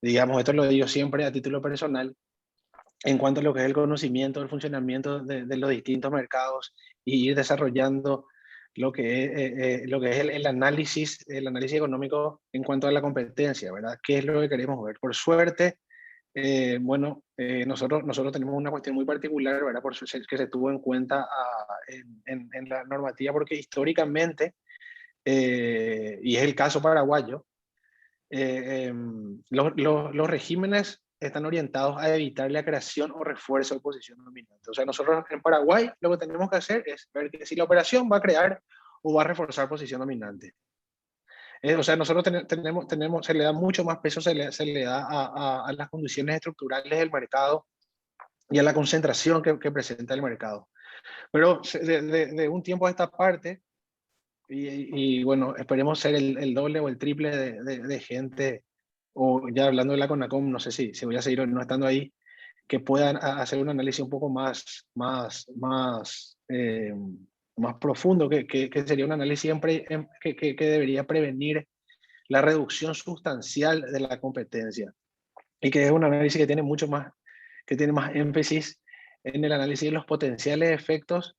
digamos, esto lo digo siempre a título personal, en cuanto a lo que es el conocimiento, el funcionamiento de los distintos mercados y ir desarrollando lo que es el análisis económico en cuanto a la competencia, ¿verdad? ¿Qué es lo que queremos ver? Por suerte, nosotros tenemos una cuestión muy particular, ¿verdad? Que se tuvo en cuenta en la normativa, porque históricamente, y es el caso paraguayo, los regímenes están orientados a evitar la creación o refuerzo de posición dominante. O sea, nosotros en Paraguay lo que tenemos que hacer es ver que si la operación va a crear o va a reforzar posición dominante. O sea, nosotros se le da mucho más peso, se le da a las condiciones estructurales del mercado y a la concentración que presenta el mercado. Pero de un tiempo a esta parte, bueno, esperemos ser el doble o el triple de gente, o ya hablando de la CONACOM, no sé si voy a seguir no estando ahí, que puedan hacer un análisis un poco más profundo, que sería un análisis que debería prevenir la reducción sustancial de la competencia, y que es un análisis que tiene que tiene más énfasis en el análisis de los potenciales efectos,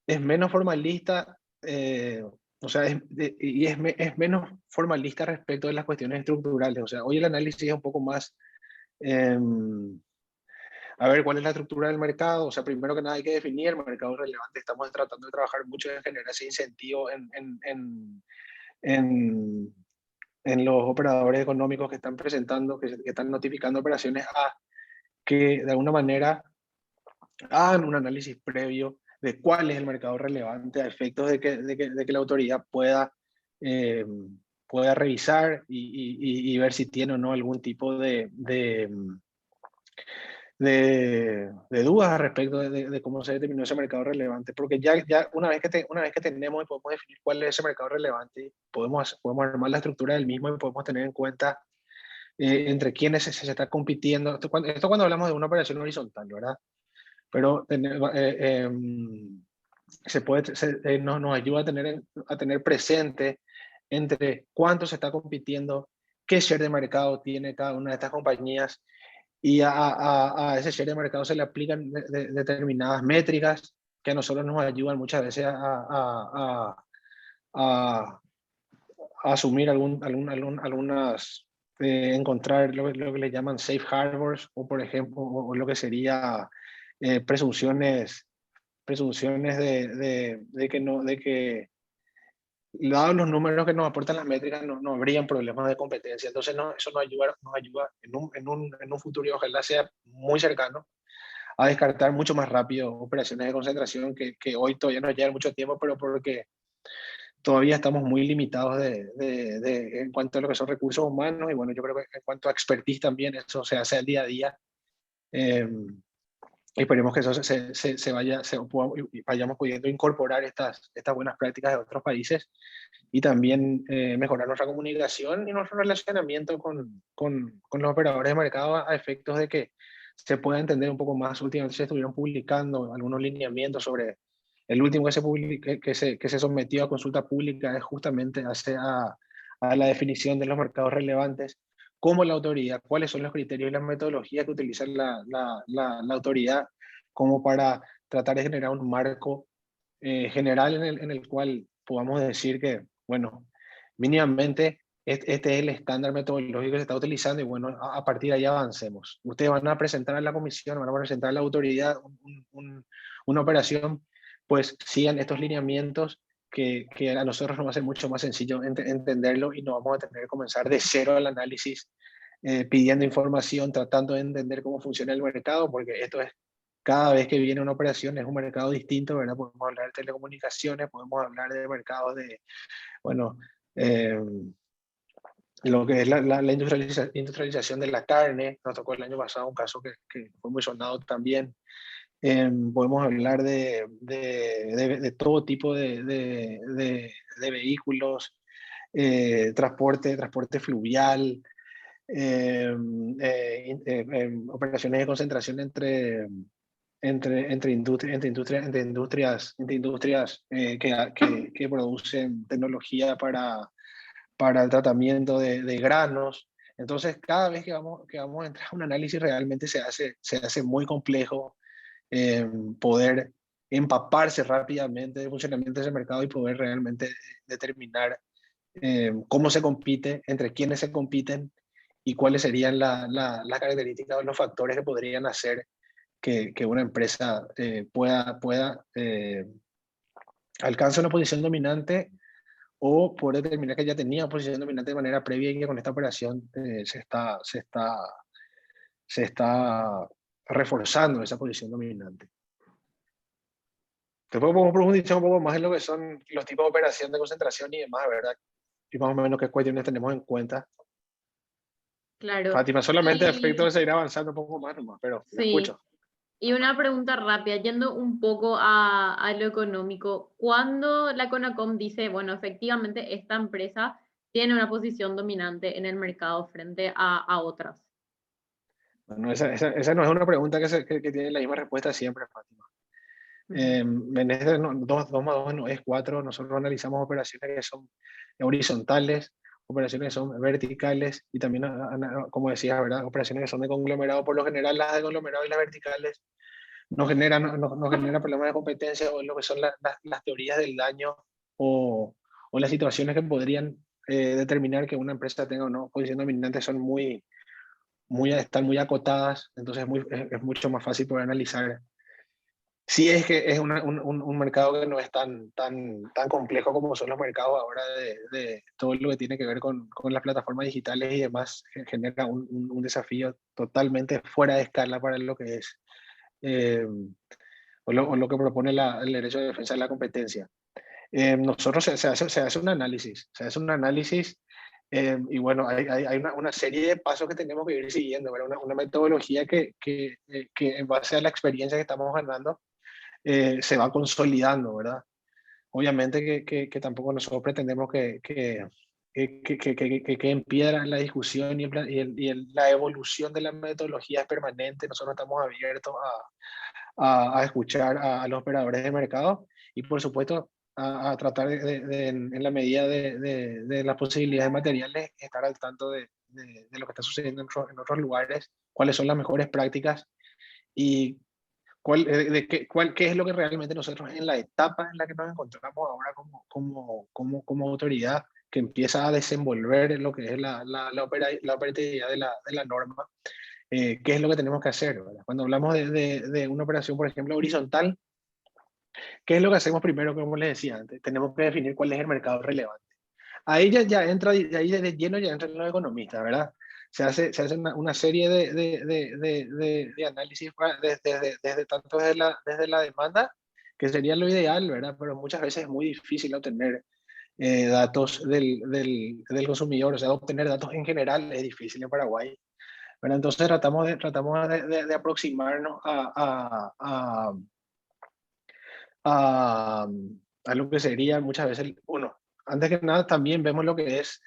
es menos formalista, o sea, es menos formalista respecto de las cuestiones estructurales. O sea, hoy el análisis es un poco más, eh, a ver, ¿cuál es la estructura del mercado? O sea, primero que nada hay que definir el mercado relevante. Estamos tratando de trabajar mucho en generar ese incentivo en, en los operadores económicos que están presentando, que están notificando operaciones, a que de alguna manera hagan un análisis previo de cuál es el mercado relevante a efectos de que la autoridad eh, pueda revisar y ver si tiene o no algún tipo de dudas al respecto de cómo se determinó ese mercado relevante. Porque ya una vez que tenemos y podemos definir cuál es ese mercado relevante, podemos armar la estructura del mismo y podemos tener en cuenta entre quiénes se está compitiendo. Esto cuando hablamos de una operación horizontal, ¿verdad? Pero nos ayuda a tener presente entre cuánto se está compitiendo, qué share de mercado tiene cada una de estas compañías, y a ese share de mercado se le aplican determinadas métricas que a nosotros nos ayudan muchas veces a asumir algunas, encontrar lo que le llaman safe harbors, o por ejemplo, o lo que sería presunciones de que dados los números que nos aportan las métricas, no habrían problemas de competencia. Entonces, eso nos ayuda en un futuro, y ojalá sea muy cercano, a descartar mucho más rápido operaciones de concentración que hoy todavía nos llevan mucho tiempo, pero porque todavía estamos muy limitados en cuanto a lo que son recursos humanos, y bueno, yo creo que en cuanto a expertise también, eso se hace al día a día. Esperemos que eso vayamos pudiendo incorporar estas buenas prácticas de otros países, y también mejorar nuestra comunicación y nuestro relacionamiento con los operadores de mercado, a efectos de que se pueda entender un poco más. Últimamente se estuvieron publicando algunos lineamientos sobre el último que se sometió a consulta pública, es justamente a la definición de los mercados relevantes, cómo la autoridad, cuáles son los criterios y las metodologías que utiliza la autoridad como para tratar de generar un marco general en el cual podamos decir que, bueno, mínimamente este es el estándar metodológico que se está utilizando y bueno, a partir de ahí avancemos. Ustedes van a presentar a la comisión, van a presentar a la autoridad una operación, pues sigan estos lineamientos que a nosotros nos va a ser mucho más sencillo entenderlo y no vamos a tener que comenzar de cero el análisis, pidiendo información, tratando de entender cómo funciona el mercado, porque esto es, cada vez que viene una operación es un mercado distinto, ¿verdad? Podemos hablar de telecomunicaciones, podemos hablar de mercados de, bueno, lo que es la industrialización de la carne. Nos tocó el año pasado un caso que fue muy sonado también. Podemos hablar de todo tipo de vehículos, transporte fluvial, operaciones de concentración entre industrias que producen tecnología para el tratamiento de granos. Entonces, cada vez que vamos a entrar a un análisis, realmente se hace muy complejo poder empaparse rápidamente del funcionamiento de ese mercado y poder realmente determinar cómo se compite, entre quiénes se compiten y cuáles serían las características o los factores que podrían hacer que una empresa pueda alcanzar una posición dominante o poder determinar que ya tenía posición dominante de manera previa y que con esta operación se está reforzando esa posición dominante. Después podemos profundizar un poco más en lo que son los tipos de operación de concentración y demás, ¿verdad? Y más o menos qué cuestiones tenemos en cuenta.
Claro.
Fátima, solamente
Y
efecto de seguir avanzando un poco más nomás, pero la
sí,
escucho.
y una pregunta rápida, yendo un poco a lo económico. ¿Cuándo la CONACOM dice, bueno, efectivamente esta empresa tiene una posición dominante en el mercado frente a otras?
Bueno, esa no es una pregunta que tiene la misma respuesta siempre, Fátima. En este 2 más 2 no es 4, nosotros analizamos operaciones que son horizontales, operaciones que son verticales y también, como decías, ¿verdad? Operaciones que son de conglomerado. Por lo general, las de conglomerado y las verticales no generan problemas de competencia o lo que son las teorías del daño o las situaciones que podrían determinar que una empresa tenga o no posición dominante son están muy acotadas, entonces es mucho más fácil poder analizar. Sí, es que es un mercado que no es tan complejo como son los mercados ahora de todo lo que tiene que ver con las plataformas digitales y demás, genera un desafío totalmente fuera de escala para lo que es o lo que propone el derecho de defensa de la competencia. Nosotros se hace un análisis y bueno, hay una serie de pasos que tenemos que ir siguiendo, ¿verdad? Una metodología que en base a la experiencia que estamos ganando se va consolidando, ¿verdad? Obviamente que tampoco nosotros pretendemos que en piedra la discusión la evolución de la metodología es permanente. Nosotros estamos abiertos a escuchar a los operadores de mercado y por supuesto a tratar en la medida de las posibilidades materiales estar al tanto de lo que está sucediendo en otros lugares, cuáles son las mejores prácticas y qué es lo que realmente nosotros en la etapa en la que nos encontramos ahora como autoridad que empieza a desenvolver lo que es la operatividad de la norma, qué es lo que tenemos que hacer, ¿verdad? Cuando hablamos de una operación, por ejemplo, horizontal, ¿qué es lo que hacemos primero? Como les decía antes, tenemos que definir cuál es el mercado relevante. Ahí ya entra, ahí de lleno ya entran los economistas, ¿verdad? Se hace una serie de análisis desde tanto desde la demanda, que sería lo ideal, ¿verdad? Pero muchas veces es muy difícil obtener datos del consumidor, o sea, obtener datos en general es difícil en Paraguay. ¿Verdad? Entonces tratamos de aproximarnos a, a lo que sería muchas veces, uno, antes que nada también vemos lo que es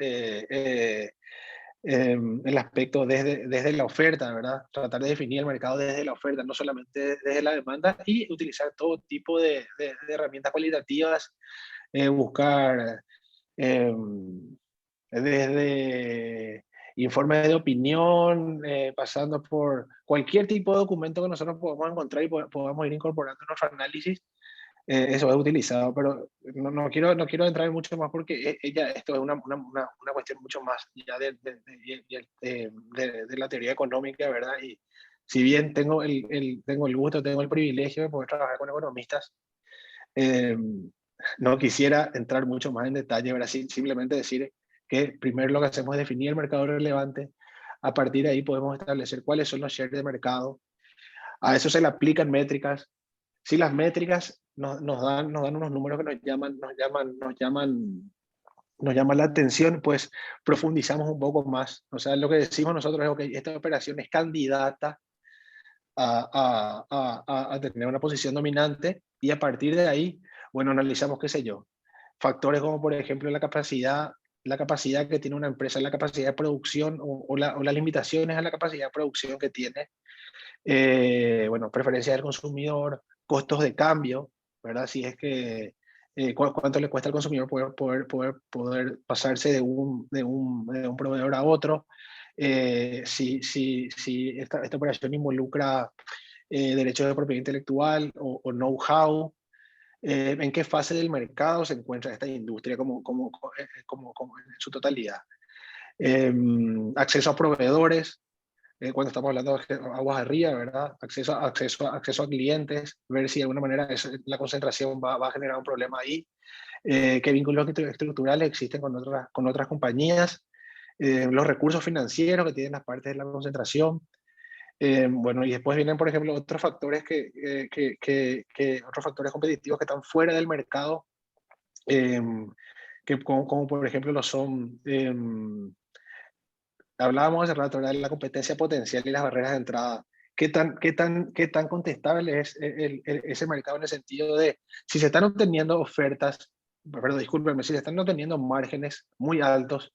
el aspecto desde la oferta, ¿verdad? Tratar de definir el mercado desde la oferta, no solamente desde la demanda y utilizar todo tipo de herramientas cualitativas, buscar desde informes de opinión, pasando por cualquier tipo de documento que nosotros podamos encontrar y podamos ir incorporando en nuestro análisis. Eso es utilizado, pero no quiero entrar mucho más porque esto es una cuestión mucho más ya de la teoría económica, ¿verdad? Y si bien tengo tengo el gusto, tengo el privilegio de poder trabajar con economistas, no quisiera entrar mucho más en detalle, ¿verdad? Simplemente decir que primero lo que hacemos es definir el mercado relevante. A partir de ahí podemos establecer cuáles son los shares de mercado. A eso se le aplican métricas. Si las métricas nos dan unos números que nos llaman la atención, pues profundizamos un poco más. O sea, lo que decimos nosotros es, ok, esta operación es candidata a tener una posición dominante, y a partir de ahí, bueno, analizamos, qué sé yo, factores como por ejemplo la capacidad que tiene una empresa, la capacidad de producción o las limitaciones a la capacidad de producción que tiene, bueno, preferencia del consumidor, costos de cambio, ¿verdad? Si es que cuánto le cuesta al consumidor poder pasarse de un proveedor a otro, si esta operación involucra derechos de propiedad intelectual o know-how, en qué fase del mercado se encuentra esta industria como en su totalidad. Acceso a proveedores, cuando estamos hablando de aguas arriba, ¿verdad? Acceso a clientes, ver si de alguna manera la concentración va a generar un problema ahí. Qué vínculos estructurales existen con otras compañías, los recursos financieros que tienen las partes de la concentración. Bueno, y después vienen, por ejemplo, otros factores otros factores competitivos que están fuera del mercado, como por ejemplo lo son, hablábamos hace rato, ¿verdad?, de la competencia potencial y las barreras de entrada. ¿Qué tan contestable es ese mercado en el sentido de si se están obteniendo ofertas, perdón, discúlpenme, si se están obteniendo márgenes muy altos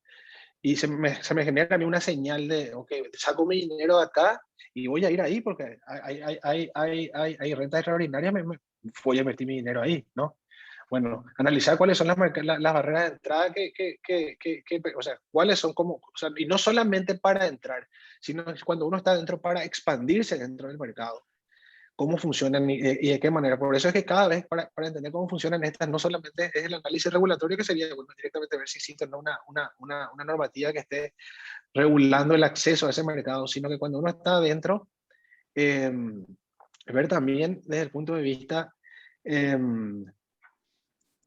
y se me genera a mí una señal de, ok, saco mi dinero de acá y voy a ir ahí porque hay rentas extraordinarias, voy a invertir mi dinero ahí, ¿no? Bueno, analizar cuáles son las barreras de entrada o sea, cuáles son o sea, y no solamente para entrar, sino cuando uno está dentro para expandirse dentro del mercado. Cómo funcionan y de qué manera. Por eso es que cada vez, para entender cómo funcionan estas, no solamente es el análisis regulatorio, que sería, bueno, directamente ver si existe una normativa que esté regulando el acceso a ese mercado, sino que cuando uno está adentro, ver también desde el punto de vista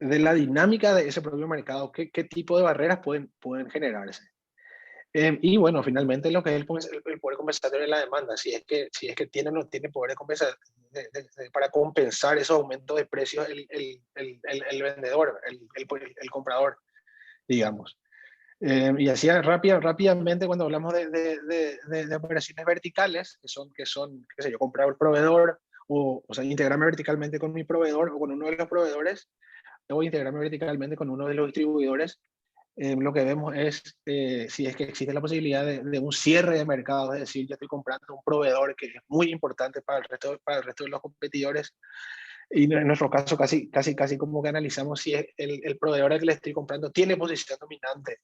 de la dinámica de ese propio mercado, qué tipo de barreras pueden generarse. Y bueno, finalmente lo que es el poder compensatorio de la demanda, si es que tiene o no tiene poder para compensar esos aumentos de precios el vendedor, el comprador, digamos. Y así rápidamente, cuando hablamos de operaciones verticales, que son, qué sé yo, comprar un proveedor, o sea, integrarme verticalmente con mi proveedor o con uno de los proveedores, o integrarme verticalmente con uno de los distribuidores, lo que vemos es si es que existe la posibilidad de un cierre de mercado, es decir, yo estoy comprando un proveedor que es muy importante para el resto de los competidores, y en nuestro caso casi como que analizamos si el proveedor al que le estoy comprando tiene posición dominante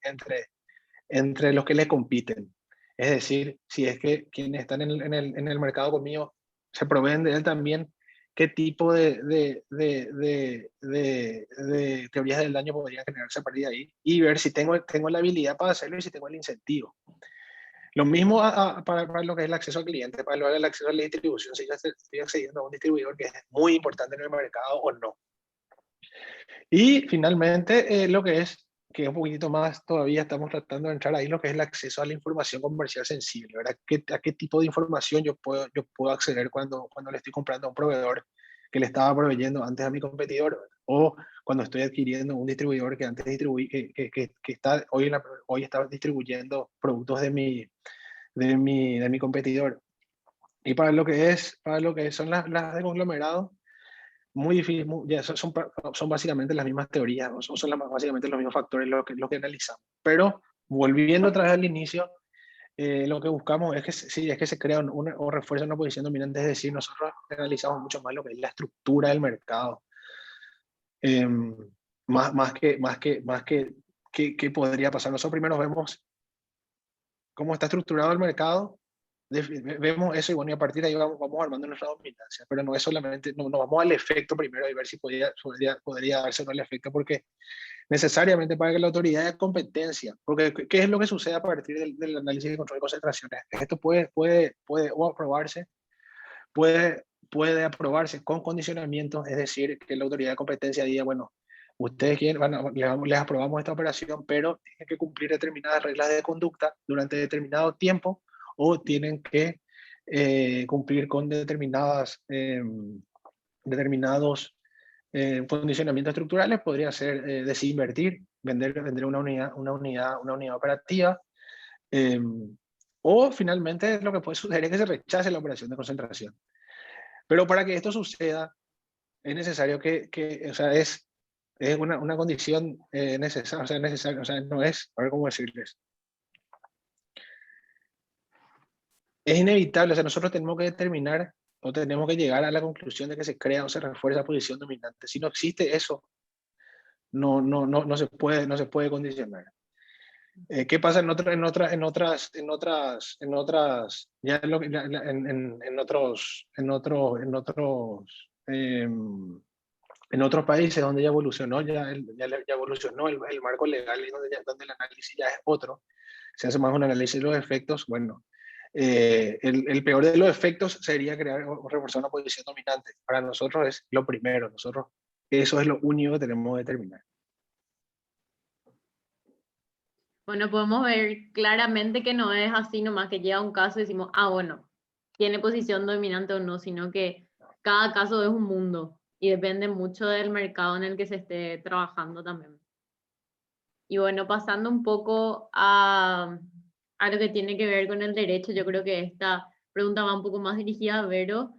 entre los que le compiten. Es decir, si es que quienes están en el mercado conmigo se proveen de él también, qué tipo de teorías del daño podrían generarse a partir de ahí, y ver si tengo la habilidad para hacerlo y si tengo el incentivo. Lo mismo para lo que es el acceso al cliente, para lo que es el acceso a la distribución, si yo estoy accediendo a un distribuidor que es muy importante en el mercado o no. Y finalmente, lo que es un poquitito más, todavía estamos tratando de entrar ahí, lo que es el acceso a la información comercial sensible, ¿verdad? ¿A qué tipo de información yo puedo acceder cuando le estoy comprando a un proveedor que le estaba proveyendo antes a mi competidor, o cuando estoy adquiriendo un distribuidor que antes que está hoy está distribuyendo productos de mi competidor? Y para lo que son las de conglomerado, muy difícil, ya son básicamente las mismas teorías, son básicamente los mismos factores lo que analizamos. Pero volviendo otra vez al inicio, lo que buscamos es que se crea o refuerza una posición dominante, es decir, nosotros analizamos mucho más lo que es la estructura del mercado, más que qué podría pasar. Nosotros primero vemos cómo está estructurado el mercado, vemos eso y bueno, y a partir de ahí vamos armando nuestra dominancia, pero no es solamente, no vamos al efecto primero y ver si podría darse o no el efecto, porque necesariamente para que la autoridad de competencia, porque ¿qué es lo que sucede a partir del análisis de control de concentraciones? Esto puede o aprobarse, puede aprobarse con condicionamientos, es decir, que la autoridad de competencia diga, bueno, ustedes quieren, les aprobamos esta operación, pero tienen que cumplir determinadas reglas de conducta durante determinado tiempo, o tienen que cumplir con determinados condicionamientos estructurales. Podría ser desinvertir, vender una unidad operativa, o finalmente lo que puede suceder es que se rechace la operación de concentración. Pero para que esto suceda, es necesario o sea, es una condición necesaria, o sea, necesario, o sea, no es, a ver cómo decirles. Es inevitable, o sea, nosotros tenemos que determinar o tenemos que llegar a la conclusión de que se crea o se refuerza la posición dominante. Si no existe eso, no se puede condicionar. ¿Qué pasa en otros, en otros países donde ya evolucionó, ya evolucionó el marco legal y donde el análisis ya es otro, se hace más un análisis de los efectos? Bueno, el peor de los efectos sería crear o reforzar una posición dominante. Para nosotros es lo primero, eso es lo único que tenemos que determinar.
Bueno, podemos ver claramente que no es así nomás que llega un caso y decimos, ah, bueno, tiene posición dominante o no, sino que cada caso es un mundo y depende mucho del mercado en el que se esté trabajando también. Y bueno, pasando un poco a lo que tiene que ver con el derecho, yo creo que esta pregunta va un poco más dirigida a Vero.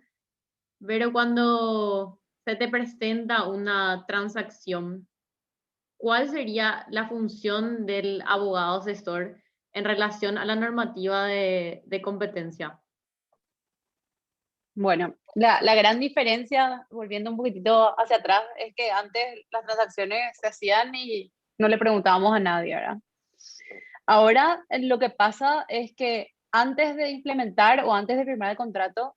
Vero, cuando se te presenta una transacción, ¿cuál sería la función del abogado asesor en relación a la normativa de competencia?
Bueno, la gran diferencia, volviendo un poquitito hacia atrás, es que antes las transacciones se hacían y no le preguntábamos a nadie, ¿verdad? Ahora lo que pasa es que antes de implementar o antes de firmar el contrato,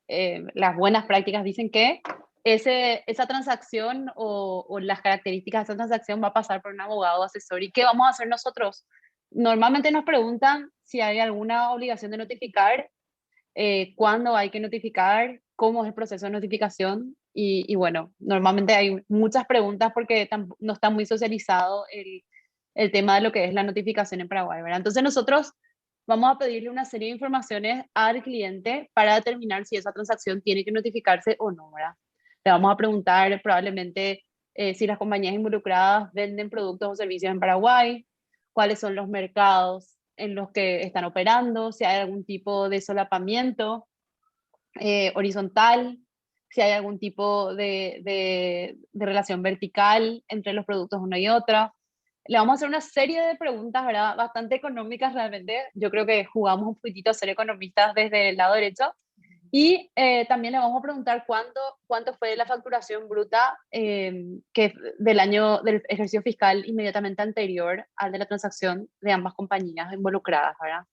las buenas prácticas dicen que esa transacción o las características de esa transacción va a pasar por un abogado asesor. ¿Y qué vamos a hacer nosotros? Normalmente nos preguntan si hay alguna obligación de notificar, cuándo hay que notificar, cómo es el proceso de notificación. Y bueno, normalmente hay muchas preguntas porque no está muy socializado el tema de lo que es la notificación en Paraguay, ¿verdad? Entonces nosotros vamos a pedirle una serie de informaciones al cliente para determinar si esa transacción tiene que notificarse o no, ¿verdad? Le vamos a preguntar probablemente si las compañías involucradas venden productos o servicios en Paraguay, cuáles son los mercados en los que están operando, si hay algún tipo de solapamiento horizontal, si hay algún tipo de relación vertical entre los productos uno y otra. Le vamos a hacer una serie de preguntas, ¿verdad? Bastante económicas realmente. Yo creo que jugamos un poquitito a ser economistas desde el lado derecho. Y también le vamos a preguntar cuánto fue la facturación bruta del ejercicio fiscal inmediatamente anterior al de la transacción de ambas compañías involucradas, ¿verdad?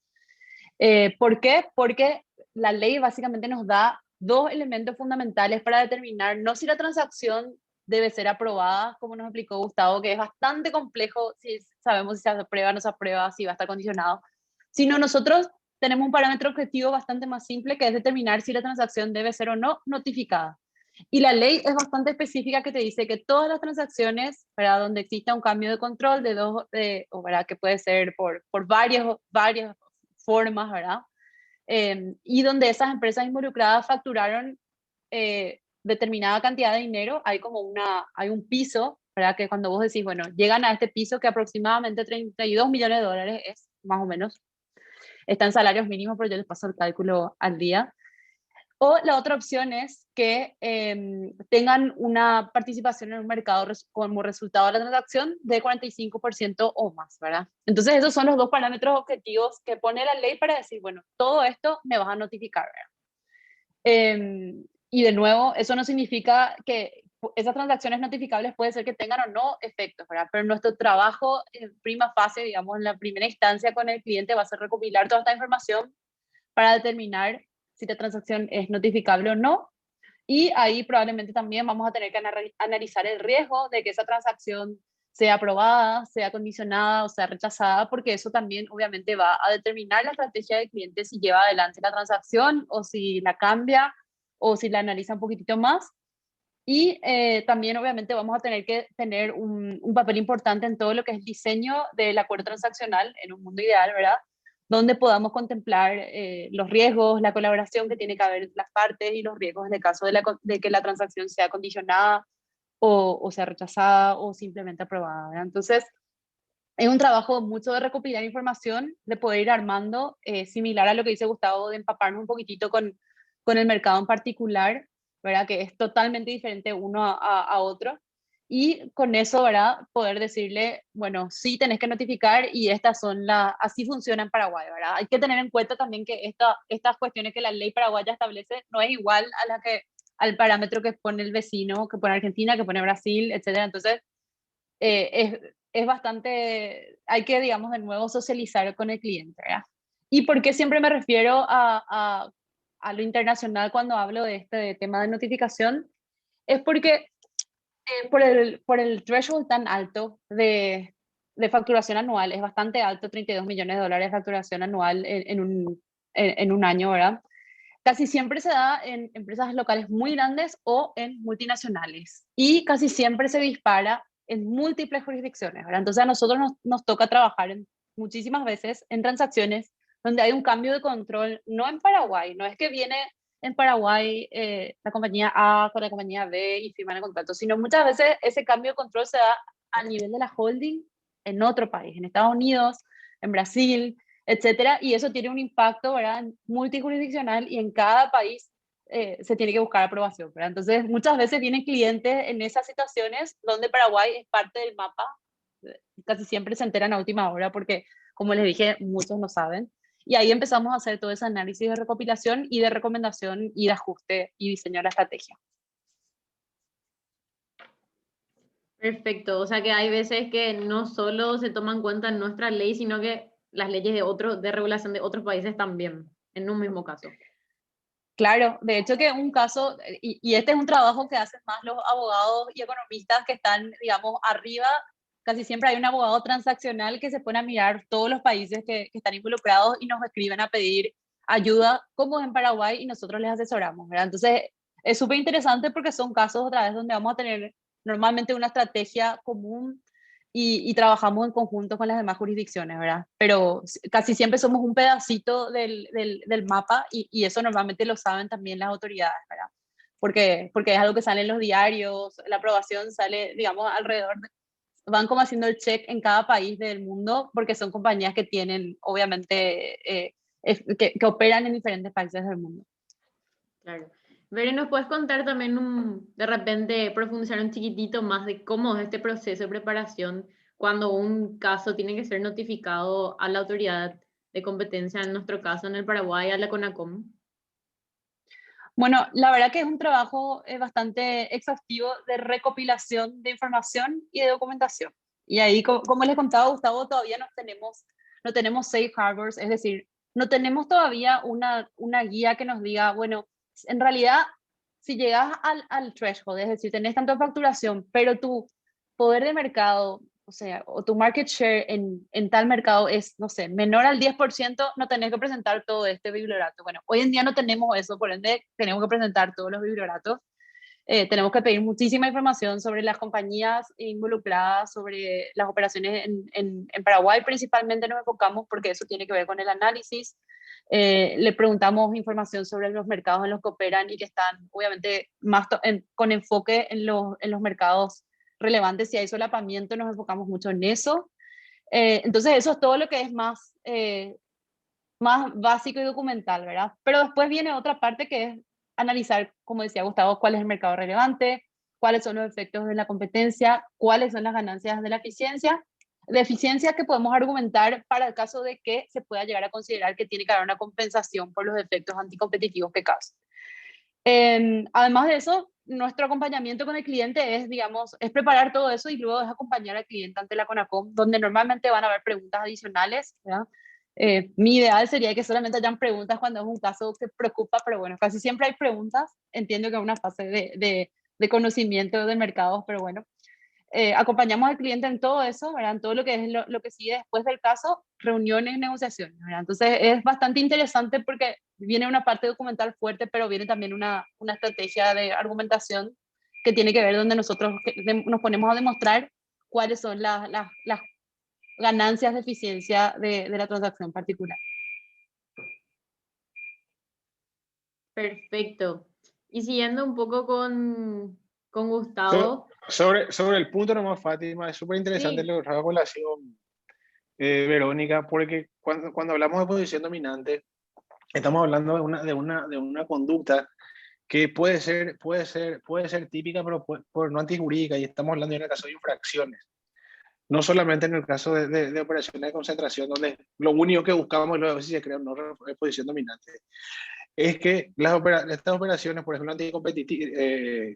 ¿Por qué? Porque la ley básicamente nos da dos elementos fundamentales para determinar no si la transacción debe ser aprobada, como nos explicó Gustavo, que es bastante complejo si sabemos si se aprueba o no se aprueba, si va a estar condicionado, sino nosotros tenemos un parámetro objetivo bastante más simple, que es determinar si la transacción debe ser o no notificada. Y la ley es bastante específica, que te dice que todas las transacciones, para donde exista un cambio de control o ¿verdad? Que puede ser por varias formas, ¿verdad? Y donde esas empresas involucradas facturaron determinada cantidad de dinero, hay un piso, ¿verdad? Que cuando vos decís, bueno, llegan a este piso que aproximadamente 32 millones de dólares es, más o menos, está en salarios mínimos, pero yo les paso el cálculo al día. O la otra opción es que tengan una participación en un mercado como resultado de la transacción de 45% o más, ¿verdad? Entonces esos son los dos parámetros objetivos que pone la ley para decir, bueno, todo esto me vas a notificar, ¿verdad? Y de nuevo, eso no significa que esas transacciones notificables puede ser que tengan o no efectos, ¿verdad? Pero nuestro trabajo en prima fase, digamos, en la primera instancia con el cliente va a ser recopilar toda esta información para determinar si la transacción es notificable o no. Y ahí probablemente también vamos a tener que analizar el riesgo de que esa transacción sea aprobada, sea condicionada o sea rechazada, porque eso también obviamente va a determinar la estrategia del cliente si lleva adelante la transacción o si la cambia o si la analiza un poquitito más. Y también obviamente vamos a tener que tener un papel importante en todo lo que es el diseño del acuerdo transaccional en un mundo ideal, ¿verdad? Donde podamos contemplar los riesgos, la colaboración que tiene que haber entre las partes y los riesgos en el caso de que la transacción sea condicionada o sea rechazada o simplemente aprobada, ¿verdad? Entonces, es un trabajo mucho de recopilar información, de poder ir armando, similar a lo que dice Gustavo, de empaparnos un poquitito con el mercado en particular, ¿verdad? Que es totalmente diferente uno a otro. Y con eso, ¿verdad? Poder decirle, bueno, sí tenés que notificar y estas son así funciona en Paraguay, ¿verdad? Hay que tener en cuenta también que estas cuestiones que la ley paraguaya establece no es igual al parámetro que pone el vecino, que pone Argentina, que pone Brasil, etcétera. Entonces, es bastante, hay que, digamos, de nuevo socializar con el cliente, ¿verdad? ¿Y por qué siempre me refiero a lo internacional cuando hablo de este tema de notificación? Es porque por el threshold tan alto de facturación anual, es bastante alto, 32 millones de dólares de facturación anual en un año, ¿verdad? Casi siempre se da en empresas locales muy grandes o en multinacionales y casi siempre se dispara en múltiples jurisdicciones, ¿verdad? Entonces a nosotros nos toca trabajar muchísimas veces en transacciones donde hay un cambio de control, no en Paraguay, no es que viene en Paraguay la compañía A con la compañía B y firman el contrato, sino muchas veces ese cambio de control se da a nivel de la holding en otro país, en Estados Unidos, en Brasil, etcétera, y eso tiene un impacto, ¿verdad?, multijurisdiccional y en cada país se tiene que buscar aprobación, ¿verdad? Entonces, muchas veces vienen clientes en esas situaciones donde Paraguay es parte del mapa, casi siempre se enteran a última hora porque, como les dije, muchos no saben, y ahí empezamos a hacer todo ese análisis de recopilación y de recomendación y de ajuste y diseño de la estrategia.
Perfecto, o sea que hay veces que no solo se toman en cuenta nuestra ley, sino que las leyes de regulación de otros países también, en un mismo caso.
Claro, de hecho que un caso, y este es un trabajo que hacen más los abogados y economistas que están, digamos, arriba, casi siempre hay un abogado transaccional que se pone a mirar todos los países que están involucrados y nos escriben a pedir ayuda, como en Paraguay, y nosotros les asesoramos, ¿verdad? Entonces, es súper interesante porque son casos otra vez donde vamos a tener normalmente una estrategia común y trabajamos en conjunto con las demás jurisdicciones, ¿verdad? Pero casi siempre somos un pedacito del mapa y eso normalmente lo saben también las autoridades, ¿verdad? Porque es algo que sale en los diarios, la aprobación sale, digamos, van como haciendo el check en cada país del mundo, porque son compañías que tienen, obviamente, que operan en diferentes países del mundo.
Claro. Vero, ¿nos puedes contar también de repente profundizar un chiquitito más de cómo es este proceso de preparación cuando un caso tiene que ser notificado a la autoridad de competencia, en nuestro caso en el Paraguay, a la CONACOM?
Bueno, la verdad que es un trabajo bastante exhaustivo de recopilación de información y de documentación. Y ahí, como les contaba Gustavo, todavía no tenemos safe harbors, es decir, no tenemos todavía una guía que nos diga, bueno, en realidad, si llegas al threshold, es decir, tenés tanta facturación, pero tu poder de mercado, o sea, o tu market share en tal mercado es, no sé, menor al 10%, no tenés que presentar todo este bibliorato. Bueno, hoy en día no tenemos eso, por ende tenemos que presentar todos los biblioratos. Tenemos que pedir muchísima información sobre las compañías involucradas, sobre las operaciones en Paraguay principalmente nos enfocamos porque eso tiene que ver con el análisis. Le preguntamos información sobre los mercados en los que operan y que están obviamente más con enfoque en los mercados relevantes. Si hay solapamiento nos enfocamos mucho en eso. Entonces eso es todo lo que es más básico y documental, ¿verdad? Pero después viene otra parte que es analizar, como decía Gustavo, cuál es el mercado relevante, cuáles son los efectos de la competencia, cuáles son las ganancias de la eficiencia que podemos argumentar para el caso de que se pueda llegar a considerar que tiene que haber una compensación por los efectos anticompetitivos que causa. Además de eso, nuestro acompañamiento con el cliente es, digamos, es preparar todo eso y luego es acompañar al cliente ante la CONACOM, donde normalmente van a haber preguntas adicionales, ¿verdad? Mi ideal sería que solamente hayan preguntas cuando es un caso que preocupa, pero bueno, casi siempre hay preguntas. Entiendo que es una fase de conocimiento del mercado, pero bueno. Acompañamos al cliente en todo eso, ¿verdad? En todo lo que es lo que sigue después del caso, reuniones, negociaciones, ¿verdad? Entonces es bastante interesante porque viene una parte documental fuerte, pero viene también una estrategia de argumentación que tiene que ver donde nosotros nos ponemos a demostrar cuáles son las ganancias de eficiencia de la transacción particular.
Perfecto. Y siguiendo un poco con Gustavo.
Sobre el punto nomás, Fátima, es súper interesante
Sí,
lo que trajo a colación Verónica, porque cuando hablamos de posición dominante, estamos hablando de una conducta que puede ser típica, pero no antijurídica, y estamos hablando en el caso de infracciones. No solamente en el caso de operaciones de concentración, donde lo único que buscamos, y luego a veces se crea una posición dominante, es que estas operaciones, por ejemplo, anticompetitivas,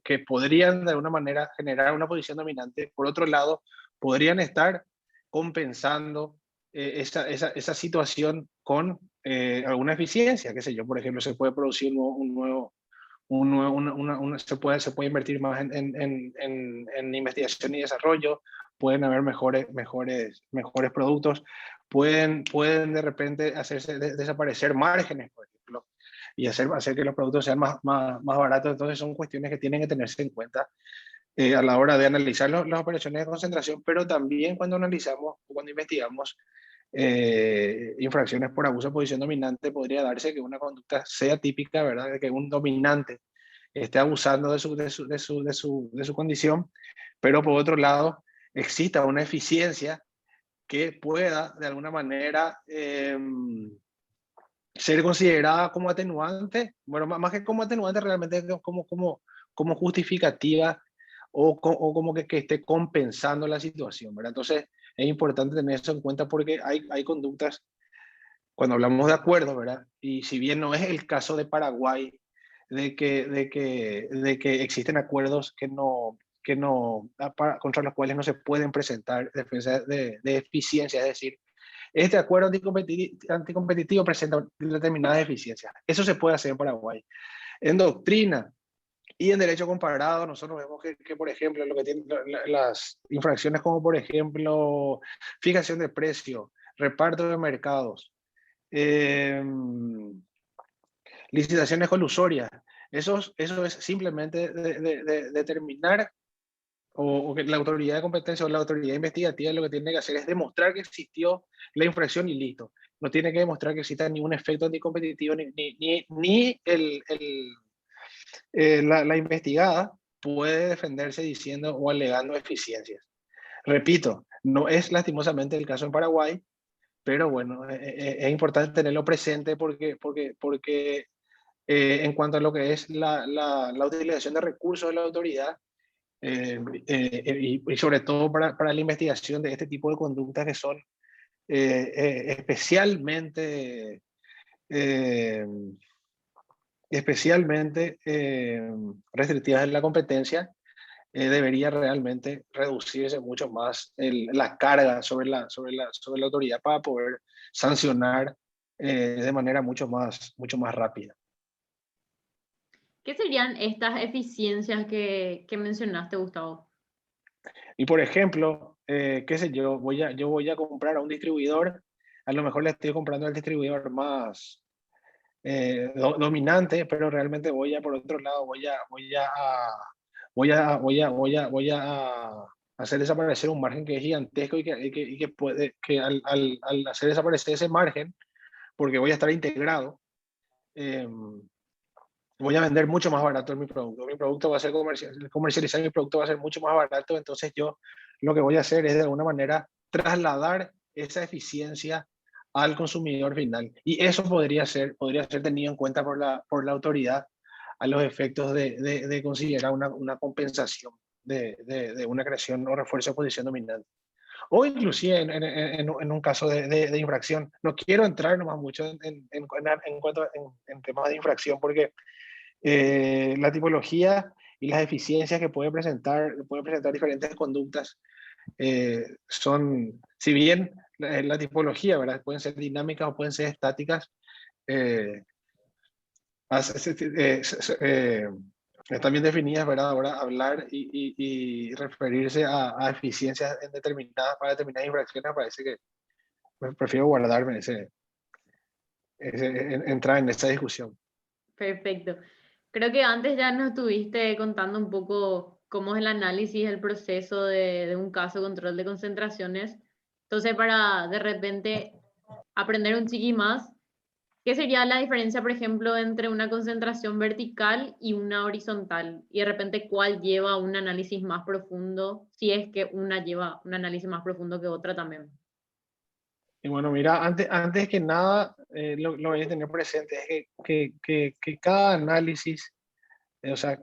que podrían de alguna manera generar una posición dominante, por otro lado, podrían estar compensando esa situación con alguna eficiencia, qué sé yo, por ejemplo, se puede producir se puede invertir más en investigación y desarrollo, pueden haber mejores productos, pueden de repente hacerse desaparecer márgenes, por ejemplo, y hacer que los productos sean más baratos. Entonces son cuestiones que tienen que tenerse en cuenta a la hora de analizar las operaciones de concentración, pero también cuando analizamos o cuando investigamos infracciones por abuso de posición dominante, podría darse que una conducta sea típica, ¿verdad? De que un dominante esté abusando de su condición, pero por otro lado exista una eficiencia que pueda de alguna manera ser considerada como atenuante, bueno, más que como atenuante, realmente como justificativa o como que esté compensando la situación, ¿verdad? Entonces es importante tener eso en cuenta porque hay conductas, cuando hablamos de acuerdos, ¿verdad? Y si bien no es el caso de Paraguay, de que existen acuerdos contra los cuales no se pueden presentar defensas de eficiencia, es decir, este acuerdo anticompetitivo presenta determinadas deficiencias. Eso se puede hacer en Paraguay. En doctrina y en derecho comparado, nosotros vemos que por ejemplo, lo que tienen las infracciones como, por ejemplo, fijación de precio, reparto de mercados, licitaciones colusorias, eso es simplemente determinar o que la autoridad de competencia o la autoridad investigativa lo que tiene que hacer es demostrar que existió la infracción y listo. No tiene que demostrar que exista ningún efecto anticompetitivo ni la investigada puede defenderse diciendo o alegando eficiencias. Repito, no es lastimosamente el caso en Paraguay, pero bueno, es importante tenerlo presente porque en cuanto a lo que es la utilización de recursos de la autoridad, y sobre todo para la investigación de este tipo de conductas que son especialmente, eh, restrictivas en la competencia, debería realmente reducirse mucho más la carga sobre la autoridad para poder sancionar de manera mucho más rápida.
¿qué serían estas eficiencias que mencionaste, Gustavo?
Y por ejemplo, qué sé yo, yo voy a comprar a un distribuidor, a lo mejor le estoy comprando al distribuidor más dominante, pero realmente por otro lado, voy a hacer desaparecer un margen que es gigantesco y que puede, que al hacer desaparecer ese margen, porque voy a estar integrado, voy a vender mucho más barato mi producto. Mi producto va a ser comercializar mi producto va a ser mucho más barato, entonces yo lo que voy a hacer es de alguna manera trasladar esa eficiencia al consumidor final. Y eso podría ser tenido en cuenta por la autoridad a los efectos de considerar una compensación de una creación o refuerzo de posición dominante. O inclusive en un caso de infracción. No quiero entrar nomás mucho en cuanto en temas de infracción porque La tipología y las eficiencias que pueden presentar diferentes conductas son, si bien la tipología, ¿verdad? Pueden ser dinámicas o pueden ser estáticas, eh, están bien definidas, ¿verdad? Ahora hablar y referirse a eficiencias en para determinadas infracciones, parece que prefiero guardarme entrar en esa discusión.
Perfecto. Creo que antes ya nos estuviste contando un poco cómo es el análisis, el proceso de un caso de control de concentraciones. Entonces, para de repente aprender un chiqui más, ¿qué sería la diferencia, por ejemplo, entre una concentración vertical y una horizontal? Y de repente, ¿cuál lleva un análisis más profundo? Si es que una lleva un análisis más profundo que otra también.
Y bueno, mira, antes que nada, lo voy a tener presente, es que cada análisis, o sea,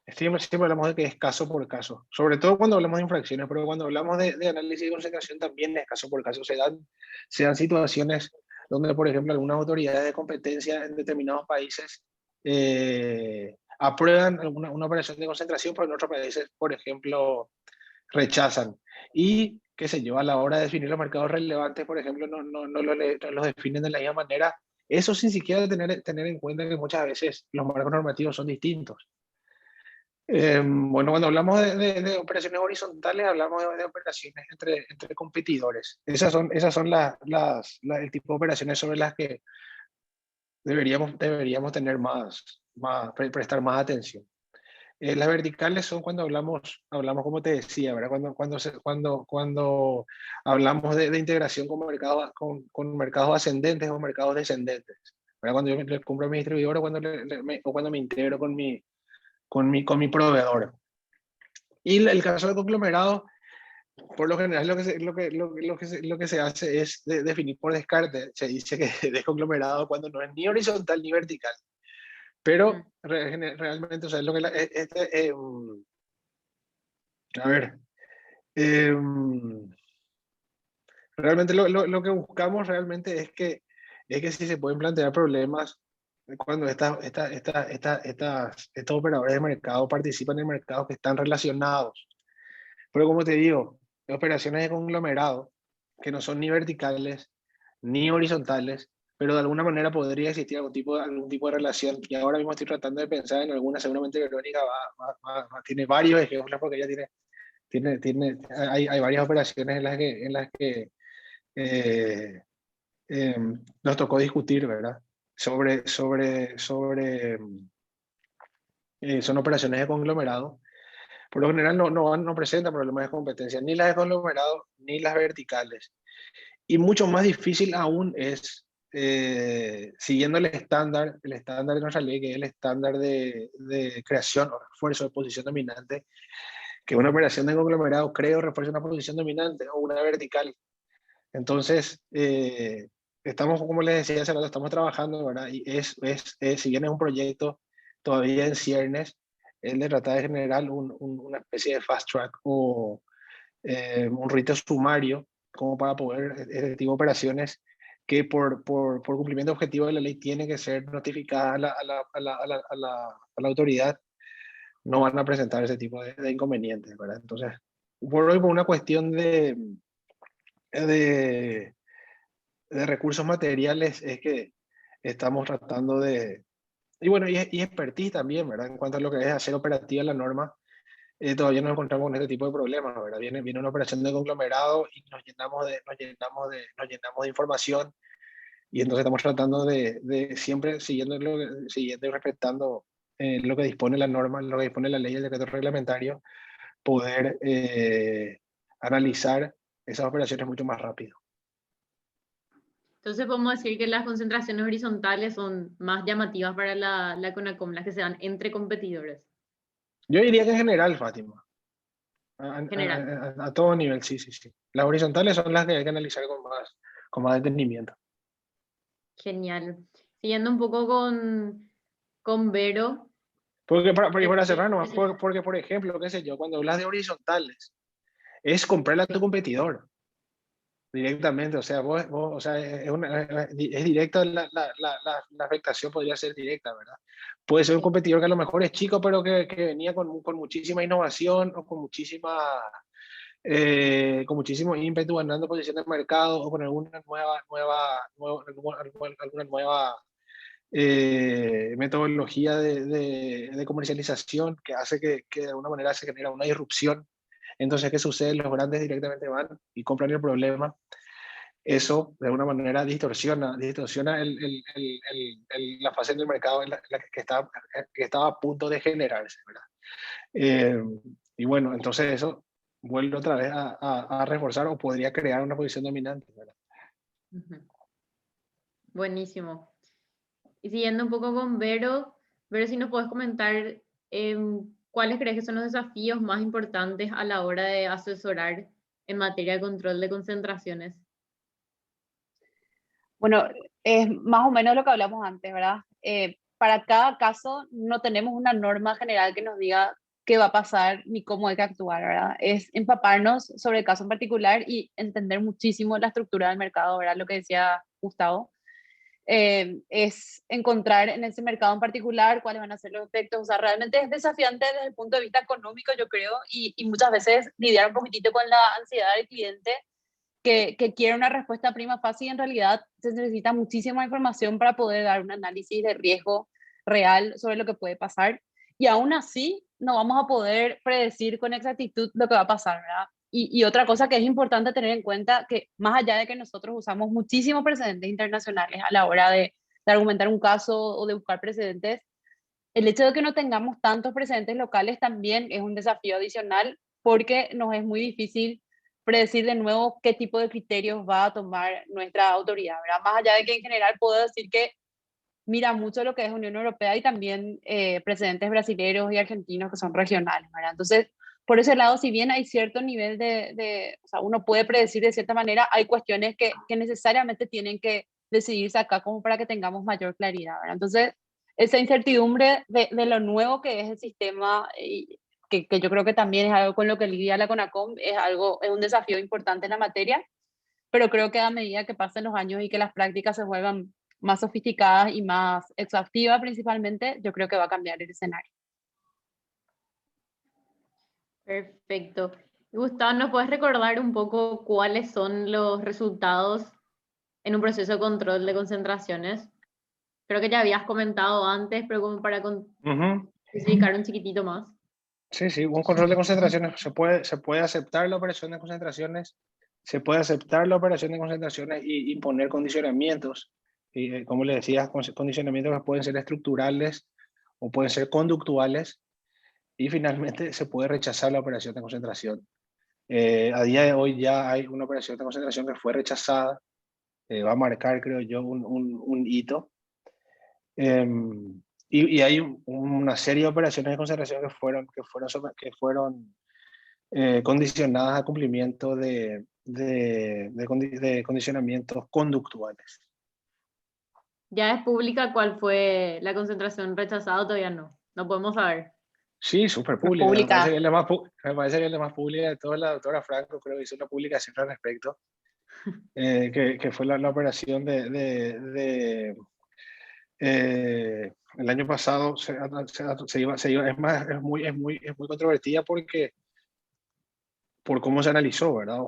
siempre hablamos de que es caso por caso, sobre todo cuando hablamos de infracciones, pero cuando hablamos de análisis de concentración también es caso por caso. Se dan situaciones donde, por ejemplo, algunas autoridades de competencia en determinados países aprueban una operación de concentración, pero en otros países, por ejemplo, rechazan. Y, qué sé yo, a la hora de definir los mercados relevantes, por ejemplo, no los definen de la misma manera. Eso sin siquiera tener en cuenta que muchas veces los marcos normativos son distintos. Bueno, cuando hablamos de operaciones horizontales, hablamos de operaciones entre competidores. Esas son el tipo de operaciones sobre las que deberíamos tener prestar más atención. Las verticales son cuando hablamos como te decía, ¿verdad? Cuando hablamos de integración con mercados ascendentes o mercados descendentes, ¿verdad? Cuando yo le compro a mi distribuidor o cuando me integro con mi proveedor. Y el caso de conglomerado, por lo general lo que se hace es definir por descarte. Se dice que es conglomerado cuando no es ni horizontal ni vertical. Pero realmente, o sea, a ver, realmente lo que buscamos realmente es que si se pueden plantear problemas cuando estos operadores de mercado participan en mercados que están relacionados. Pero como te digo, operaciones de conglomerado que no son ni verticales ni horizontales, pero de alguna manera podría existir algún tipo de relación. Y ahora mismo estoy tratando de pensar en alguna, seguramente Verónica tiene varios ejemplos porque ella hay varias operaciones en las que eh, nos tocó discutir, ¿verdad? Son operaciones de conglomerado. Por lo general no presentan problemas de competencia, ni las de conglomerado ni las verticales. Y mucho más difícil aún es, siguiendo el estándar de nuestra ley, que es el estándar de creación o refuerzo de posición dominante, que una operación de conglomerado crea o refuerza una posición dominante o una vertical. Entonces, estamos, como les decía hace rato, estamos trabajando, ¿verdad? Y si bien es un proyecto todavía en ciernes, el de tratar de generar una especie de fast track o un rito sumario como para poder, este tipo de operaciones que por cumplimiento objetivo de la ley tiene que ser notificadas a la autoridad, no van a presentar ese tipo de inconvenientes, ¿verdad? Entonces, por hoy, por una cuestión de, de recursos materiales, es que estamos tratando y bueno, y expertise también, ¿verdad? En cuanto a lo que es hacer operativa la norma, todavía nos encontramos con este tipo de problemas, ¿verdad? Viene una operación de conglomerado y nos llenamos de información, y entonces estamos tratando de siempre siguiendo y respetando lo que dispone la norma, lo que dispone la ley, el decreto reglamentario, poder analizar esas operaciones mucho más rápido.
Entonces podemos decir que las concentraciones horizontales son más llamativas para la CONACOM, las que se dan entre competidores.
Yo diría que en general, Fátima,
General.
a todo nivel, sí. Las horizontales son las que hay que analizar con más detenimiento.
Genial. Siguiendo un poco con Vero.
Porque para cerrar nomás, porque por ejemplo, qué sé yo, cuando hablas de horizontales, es comprarle a tu competidor. directamente, o sea, o sea, es directa, la afectación podría ser directa, ¿verdad? Puede ser un competidor que a lo mejor es chico, pero que venía con muchísima innovación o con muchísimo ímpetu ganando posición de mercado o con alguna nueva metodología de comercialización que hace que de alguna manera se genera una disrupción. Entonces, ¿qué sucede? Los grandes directamente van y compran el problema. Eso de alguna manera distorsiona la fase del mercado en la que estaba a punto de generarse, ¿verdad? Eh, y bueno, entonces eso vuelve otra vez a reforzar o podría crear una posición dominante, ¿verdad?
Ujú. Buenísimo. Y siguiendo un poco con Vero, Vero, si nos puedes comentar cuáles crees que son los desafíos más importantes a la hora de asesorar en materia de control de concentraciones.
Bueno, es más o menos lo que hablamos antes, ¿verdad? Para cada caso no tenemos una norma general que nos diga qué va a pasar ni cómo hay que actuar, ¿verdad? Es empaparnos sobre el caso en particular y entender muchísimo la estructura del mercado, ¿verdad? Lo que decía Gustavo. Es encontrar en ese mercado en particular cuáles van a ser los efectos. O sea, realmente es desafiante desde el punto de vista económico, yo creo, y muchas veces lidiar un poquitito con la ansiedad del cliente que quiere una respuesta prima fácil. En realidad se necesita muchísima información para poder dar un análisis de riesgo real sobre lo que puede pasar. Y aún así no vamos a poder predecir con exactitud lo que va a pasar, ¿verdad? Y otra cosa que es importante tener en cuenta, que más allá de que nosotros usamos muchísimos precedentes internacionales a la hora de argumentar un caso o de buscar precedentes, el hecho de que no tengamos tantos precedentes locales también es un desafío adicional porque nos es muy difícil predecir de nuevo qué tipo de criterios va a tomar nuestra autoridad, ¿verdad? Más allá de que en general puedo decir que mira mucho lo que es Unión Europea y también precedentes brasileños y argentinos que son regionales, ¿verdad? Entonces, por ese lado, si bien hay cierto nivel o sea, uno puede predecir de cierta manera, hay cuestiones que necesariamente tienen que decidirse acá como para que tengamos mayor claridad, ¿verdad? Entonces, esa incertidumbre de lo nuevo que es el sistema, que yo creo que también es algo con lo que lidia la CONACOM, es un desafío importante en la materia, pero creo que a medida que pasen los años y que las prácticas se vuelvan más sofisticadas y más exhaustivas principalmente, yo creo que va a cambiar el escenario.
Perfecto. Gustavo, ¿nos puedes recordar un poco cuáles son los resultados en un proceso de control de concentraciones? Creo que ya habías comentado antes, pero como para especificar un chiquitito más.
Sí, sí, un control de concentraciones. Se puede aceptar la operación de concentraciones, se puede aceptar la operación de concentraciones y imponer condicionamientos. Y, como le decía, condicionamientos que pueden ser estructurales o pueden ser conductuales. Y finalmente se puede rechazar la operación de concentración. A día de hoy ya hay una operación de concentración que fue rechazada. Va a marcar, creo yo, un hito. Y hay una serie de operaciones de concentración que fueron condicionadas a cumplimiento de condicionamientos conductuales.
¿Ya es pública cuál fue la concentración rechazada? Todavía no. No podemos saber.
Sí, súper
Es
pública. Me parece
pública.
que es la más, me parece que es la más pública de toda. La doctora Franco creo que hizo una publicación al respecto, que fue la operación el año pasado. Es más, es muy controvertida por cómo se analizó, ¿verdad?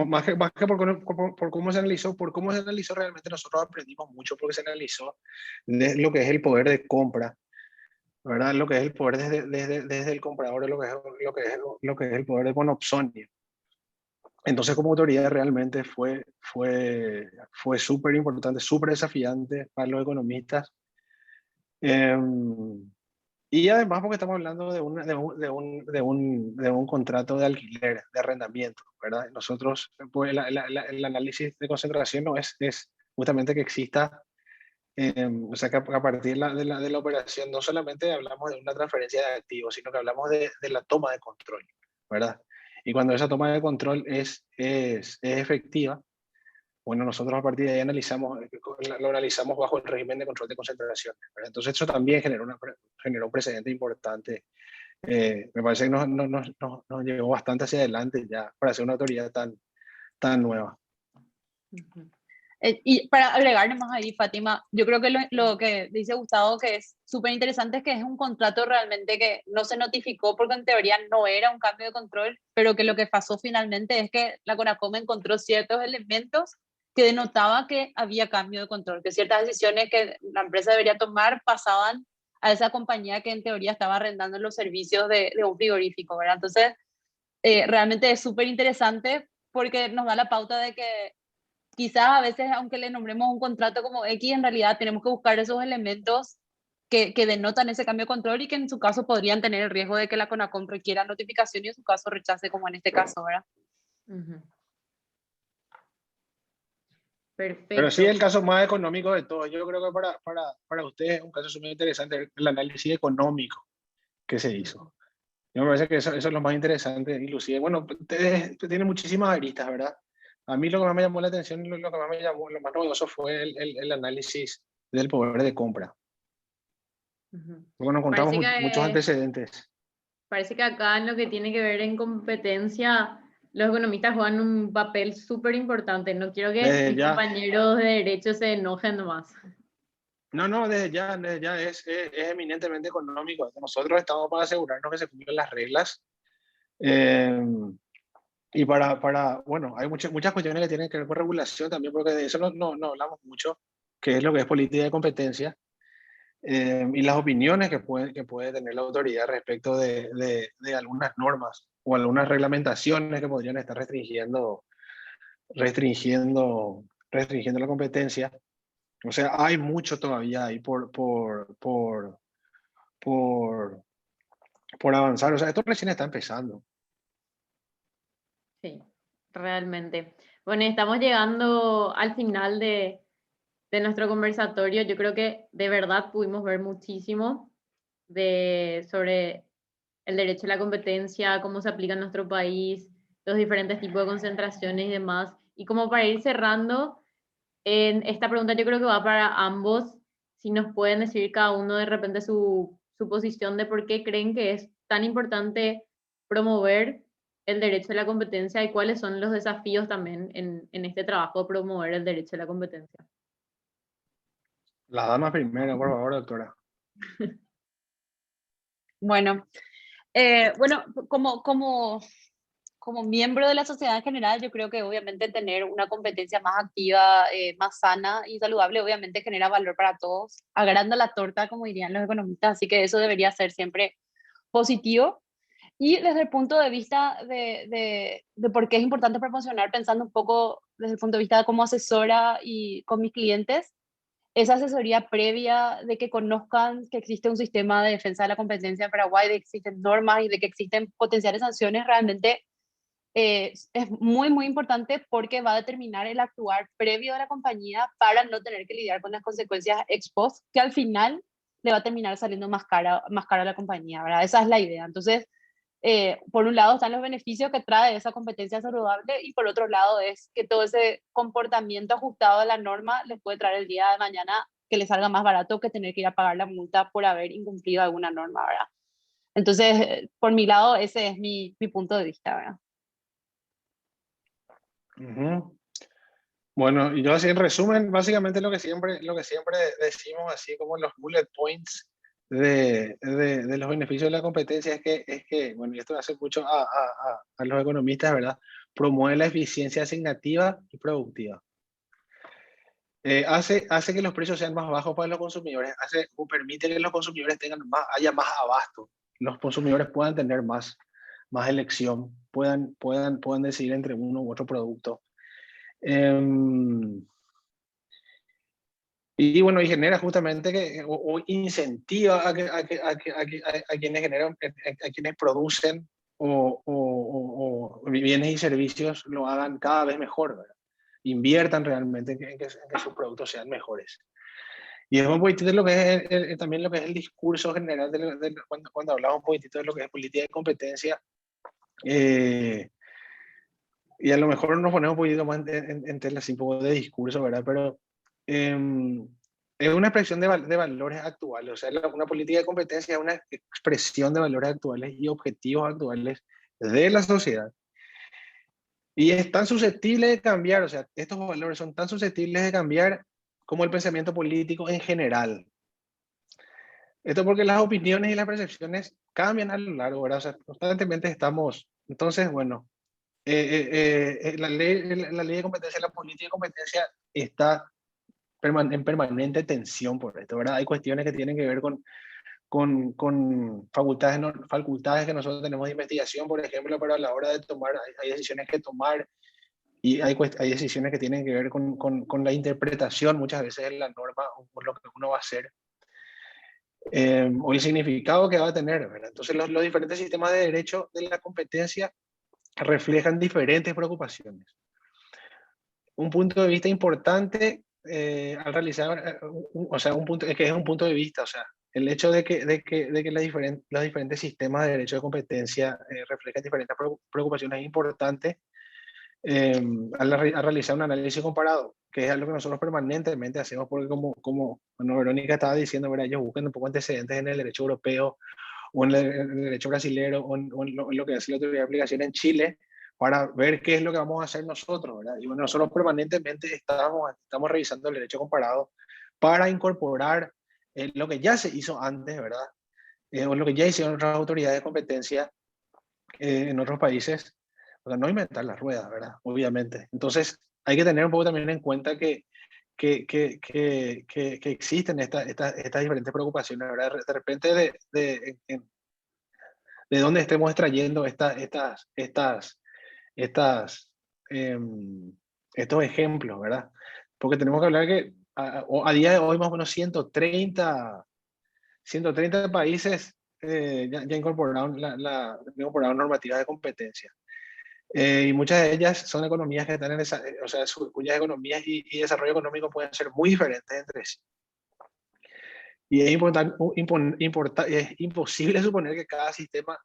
Más que por cómo se analizó, por cómo se analizó realmente nosotros aprendimos mucho porque se analizó de lo que es el poder de compra, ¿verdad? Lo que es el poder desde el comprador, lo que es el poder de monopsonio. Entonces, como autoridad realmente fue súper importante, súper desafiante para los economistas. Y además porque estamos hablando de un contrato de alquiler, de arrendamiento, ¿verdad? Nosotros, pues, el análisis de concentración no es justamente que exista, o sea, que a partir de la operación no solamente hablamos de una transferencia de activos, sino que hablamos de la toma de control, ¿verdad? Y cuando esa toma de control es efectiva, bueno, nosotros a partir de ahí lo analizamos bajo el régimen de control de concentración, ¿verdad? Entonces eso también generó un precedente importante. Me parece que nos llevó bastante hacia adelante ya para ser una autoridad tan nueva.
Ujú.
Y para agregarle más ahí, Fátima, yo creo que lo que dice Gustavo, que es súper interesante, es que es un contrato realmente que no se notificó porque en teoría no era un cambio de control, pero que lo que pasó finalmente es que la CONACOM encontró ciertos elementos que denotaba que había cambio de control, que ciertas decisiones que la empresa debería tomar pasaban a esa compañía que en teoría estaba arrendando los servicios de un frigorífico, ¿verdad? Entonces, realmente es súper interesante porque nos da la pauta de que quizás a veces, aunque le nombremos un contrato como X, en realidad tenemos que buscar esos elementos que denotan ese cambio de control y que en su caso podrían tener el riesgo de que la CONACOM requiera notificación y en su caso rechace, como en este caso, ¿verdad?
Ujú.
Pero sí,
Perfecto.
el caso más económico de todos. Yo creo que para ustedes es un caso súper interesante el análisis económico que se hizo. Yo me parece que eso es lo más interesante, inclusive. Bueno, tiene muchísimas aristas, ¿verdad? A mí lo que más me llamó la atención, lo que más me llamó, lo más novedoso fue el análisis del poder de compra.
Ujú.
Porque nos contamos
Parece
muchos
que,
antecedentes.
parece que acá en lo que tiene que ver en competencia, los economistas juegan un papel súper importante. No quiero que
Desde
mis
ya,
compañeros de derecho se enojen más.
no, desde ya es eminentemente económico. Nosotros estamos para asegurarnos que se cumplen las reglas. Eh, y bueno, hay muchas cuestiones que tienen que ver con regulación también, porque de eso no hablamos mucho, que es lo que es política de competencia, y las opiniones que puede tener la autoridad respecto de algunas normas o algunas reglamentaciones que podrían estar restringiendo la competencia. O sea, hay mucho todavía ahí por, por avanzar. O sea, esto recién está empezando.
Sí, realmente. Bueno, estamos llegando al final de nuestro conversatorio. Yo creo que de verdad pudimos ver muchísimo sobre el derecho a la competencia, cómo se aplica en nuestro país, los diferentes tipos de concentraciones y demás. Y como para ir cerrando, en esta pregunta yo creo que va para ambos, si nos pueden decir cada uno de repente su posición de por qué creen que es tan importante promover el derecho a la competencia y cuáles son los desafíos también en este trabajo de promover el derecho a la competencia.
Las damas primero, por favor, doctora.
Bueno, bueno, como miembro de la sociedad en general, yo creo que obviamente tener una competencia más activa, más sana y saludable, obviamente genera valor para todos, agranda la torta, como dirían los economistas, así que eso debería ser siempre positivo. Y desde el punto de vista de por qué es importante promocionar, pensando un poco desde el punto de vista de como asesora y con mis clientes, esa asesoría previa de que conozcan que existe un sistema de defensa de la competencia en Paraguay, de que existen normas y de que existen potenciales sanciones, realmente es muy, muy importante porque va a determinar el actuar previo de la compañía para no tener que lidiar con las consecuencias ex post, que al final le va a terminar saliendo más cara a la compañía, ¿verdad? Esa es la idea. Entonces, por un lado están los beneficios que trae esa competencia saludable y por otro lado es que todo ese comportamiento ajustado a la norma les puede traer el día de mañana que les salga más barato que tener que ir a pagar la multa por haber incumplido alguna norma, ¿verdad? Entonces, por mi lado, ese es mi punto de vista, ¿verdad?
Ujú. Bueno, y yo así en resumen, básicamente lo que siempre decimos, así como los bullet points de los beneficios de la competencia, bueno, y esto hace mucho a los economistas, ¿verdad? Promueve la eficiencia asignativa y productiva. Hace que los precios sean más bajos para los consumidores, o permite que los consumidores haya más abasto, los consumidores puedan tener más elección, puedan decidir entre uno u otro producto. Y bueno, y genera justamente o incentiva a quienes generan, a quienes producen o bienes y servicios lo hagan cada vez mejor, ¿verdad? Inviertan realmente en que sus productos sean mejores. Y es un poquitito lo que es también lo que es el discurso general cuando hablamos un poquitito de lo que es política de competencia. Y a lo mejor nos ponemos un poquito más en tela así, un poco de discurso, ¿verdad? Pero es una expresión de valores actuales. O sea, una política de competencia es una expresión de valores actuales y objetivos actuales de la sociedad. Y es tan susceptible de cambiar, o sea, estos valores son tan susceptibles de cambiar como el pensamiento político en general. Esto porque las opiniones y las percepciones cambian a lo largo, ¿verdad? O sea, constantemente estamos, entonces, bueno, la ley de competencia, la política de competencia está en permanente tensión por esto, ¿verdad? Hay cuestiones que tienen que ver con facultades, facultades que nosotros tenemos de investigación, por ejemplo, pero a la hora de tomar, hay decisiones que tomar y hay decisiones que tienen que ver con la interpretación muchas veces de la norma o por lo que uno va a hacer. O el significado que va a tener, ¿verdad? Entonces los diferentes sistemas de derecho de la competencia reflejan diferentes preocupaciones. Un punto de vista importante al realizar, o sea, un punto, es que es un punto de vista, o sea, el hecho de que los diferentes sistemas de derecho de competencia reflejan diferentes preocupaciones es importante al realizar un análisis comparado, que es algo que nosotros permanentemente hacemos, porque como bueno, Verónica estaba diciendo, ¿verdad? Ellos buscan un poco antecedentes en el derecho europeo o en el derecho brasileño o en lo que es la autoridad de aplicación en Chile, para ver qué es lo que vamos a hacer nosotros, ¿verdad? Y bueno, nosotros permanentemente estamos revisando el derecho comparado para incorporar lo que ya se hizo antes, ¿verdad? O lo que ya hicieron otras autoridades de competencia en otros países, o sea, no inventar las ruedas, ¿verdad? Obviamente. Entonces, hay que tener un poco también en cuenta que existen estas diferentes preocupaciones, ¿verdad? De repente, de dónde estemos extrayendo eh, estos ejemplos, ¿verdad? Porque tenemos que hablar que a día de hoy más o menos 130 países ya incorporaron, incorporaron normativas de competencia. Y muchas de ellas son economías que están en esa, o sea, cuyas economías y desarrollo económico pueden ser muy diferentes entre sí. Y es, es imposible suponer que cada sistema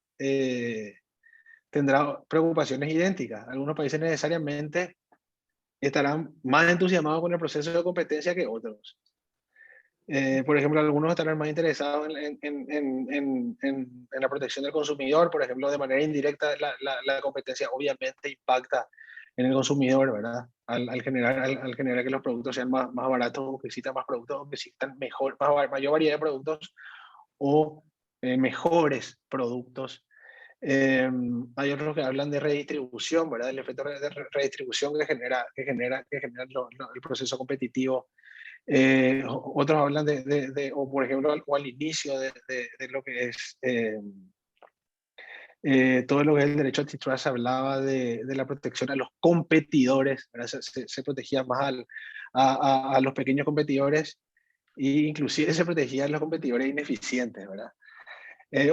tendrá preocupaciones idénticas. Algunos países necesariamente estarán más entusiasmados con el proceso de competencia que otros. Por ejemplo, algunos estarán más interesados en la protección del consumidor, por ejemplo, de manera indirecta la competencia obviamente impacta en el consumidor, ¿verdad? Al generar que los productos sean más baratos o que existan más productos o que existan mayor variedad de productos o mejores productos. Hay otros que hablan de redistribución, ¿verdad? El efecto de redistribución que genera el proceso competitivo. Otros hablan o por ejemplo, o al inicio de lo que es todo lo que es el derecho antitrust, hablaba de la protección a los competidores, ¿verdad? Se protegía más a los pequeños competidores e inclusive se protegía a los competidores ineficientes, ¿verdad?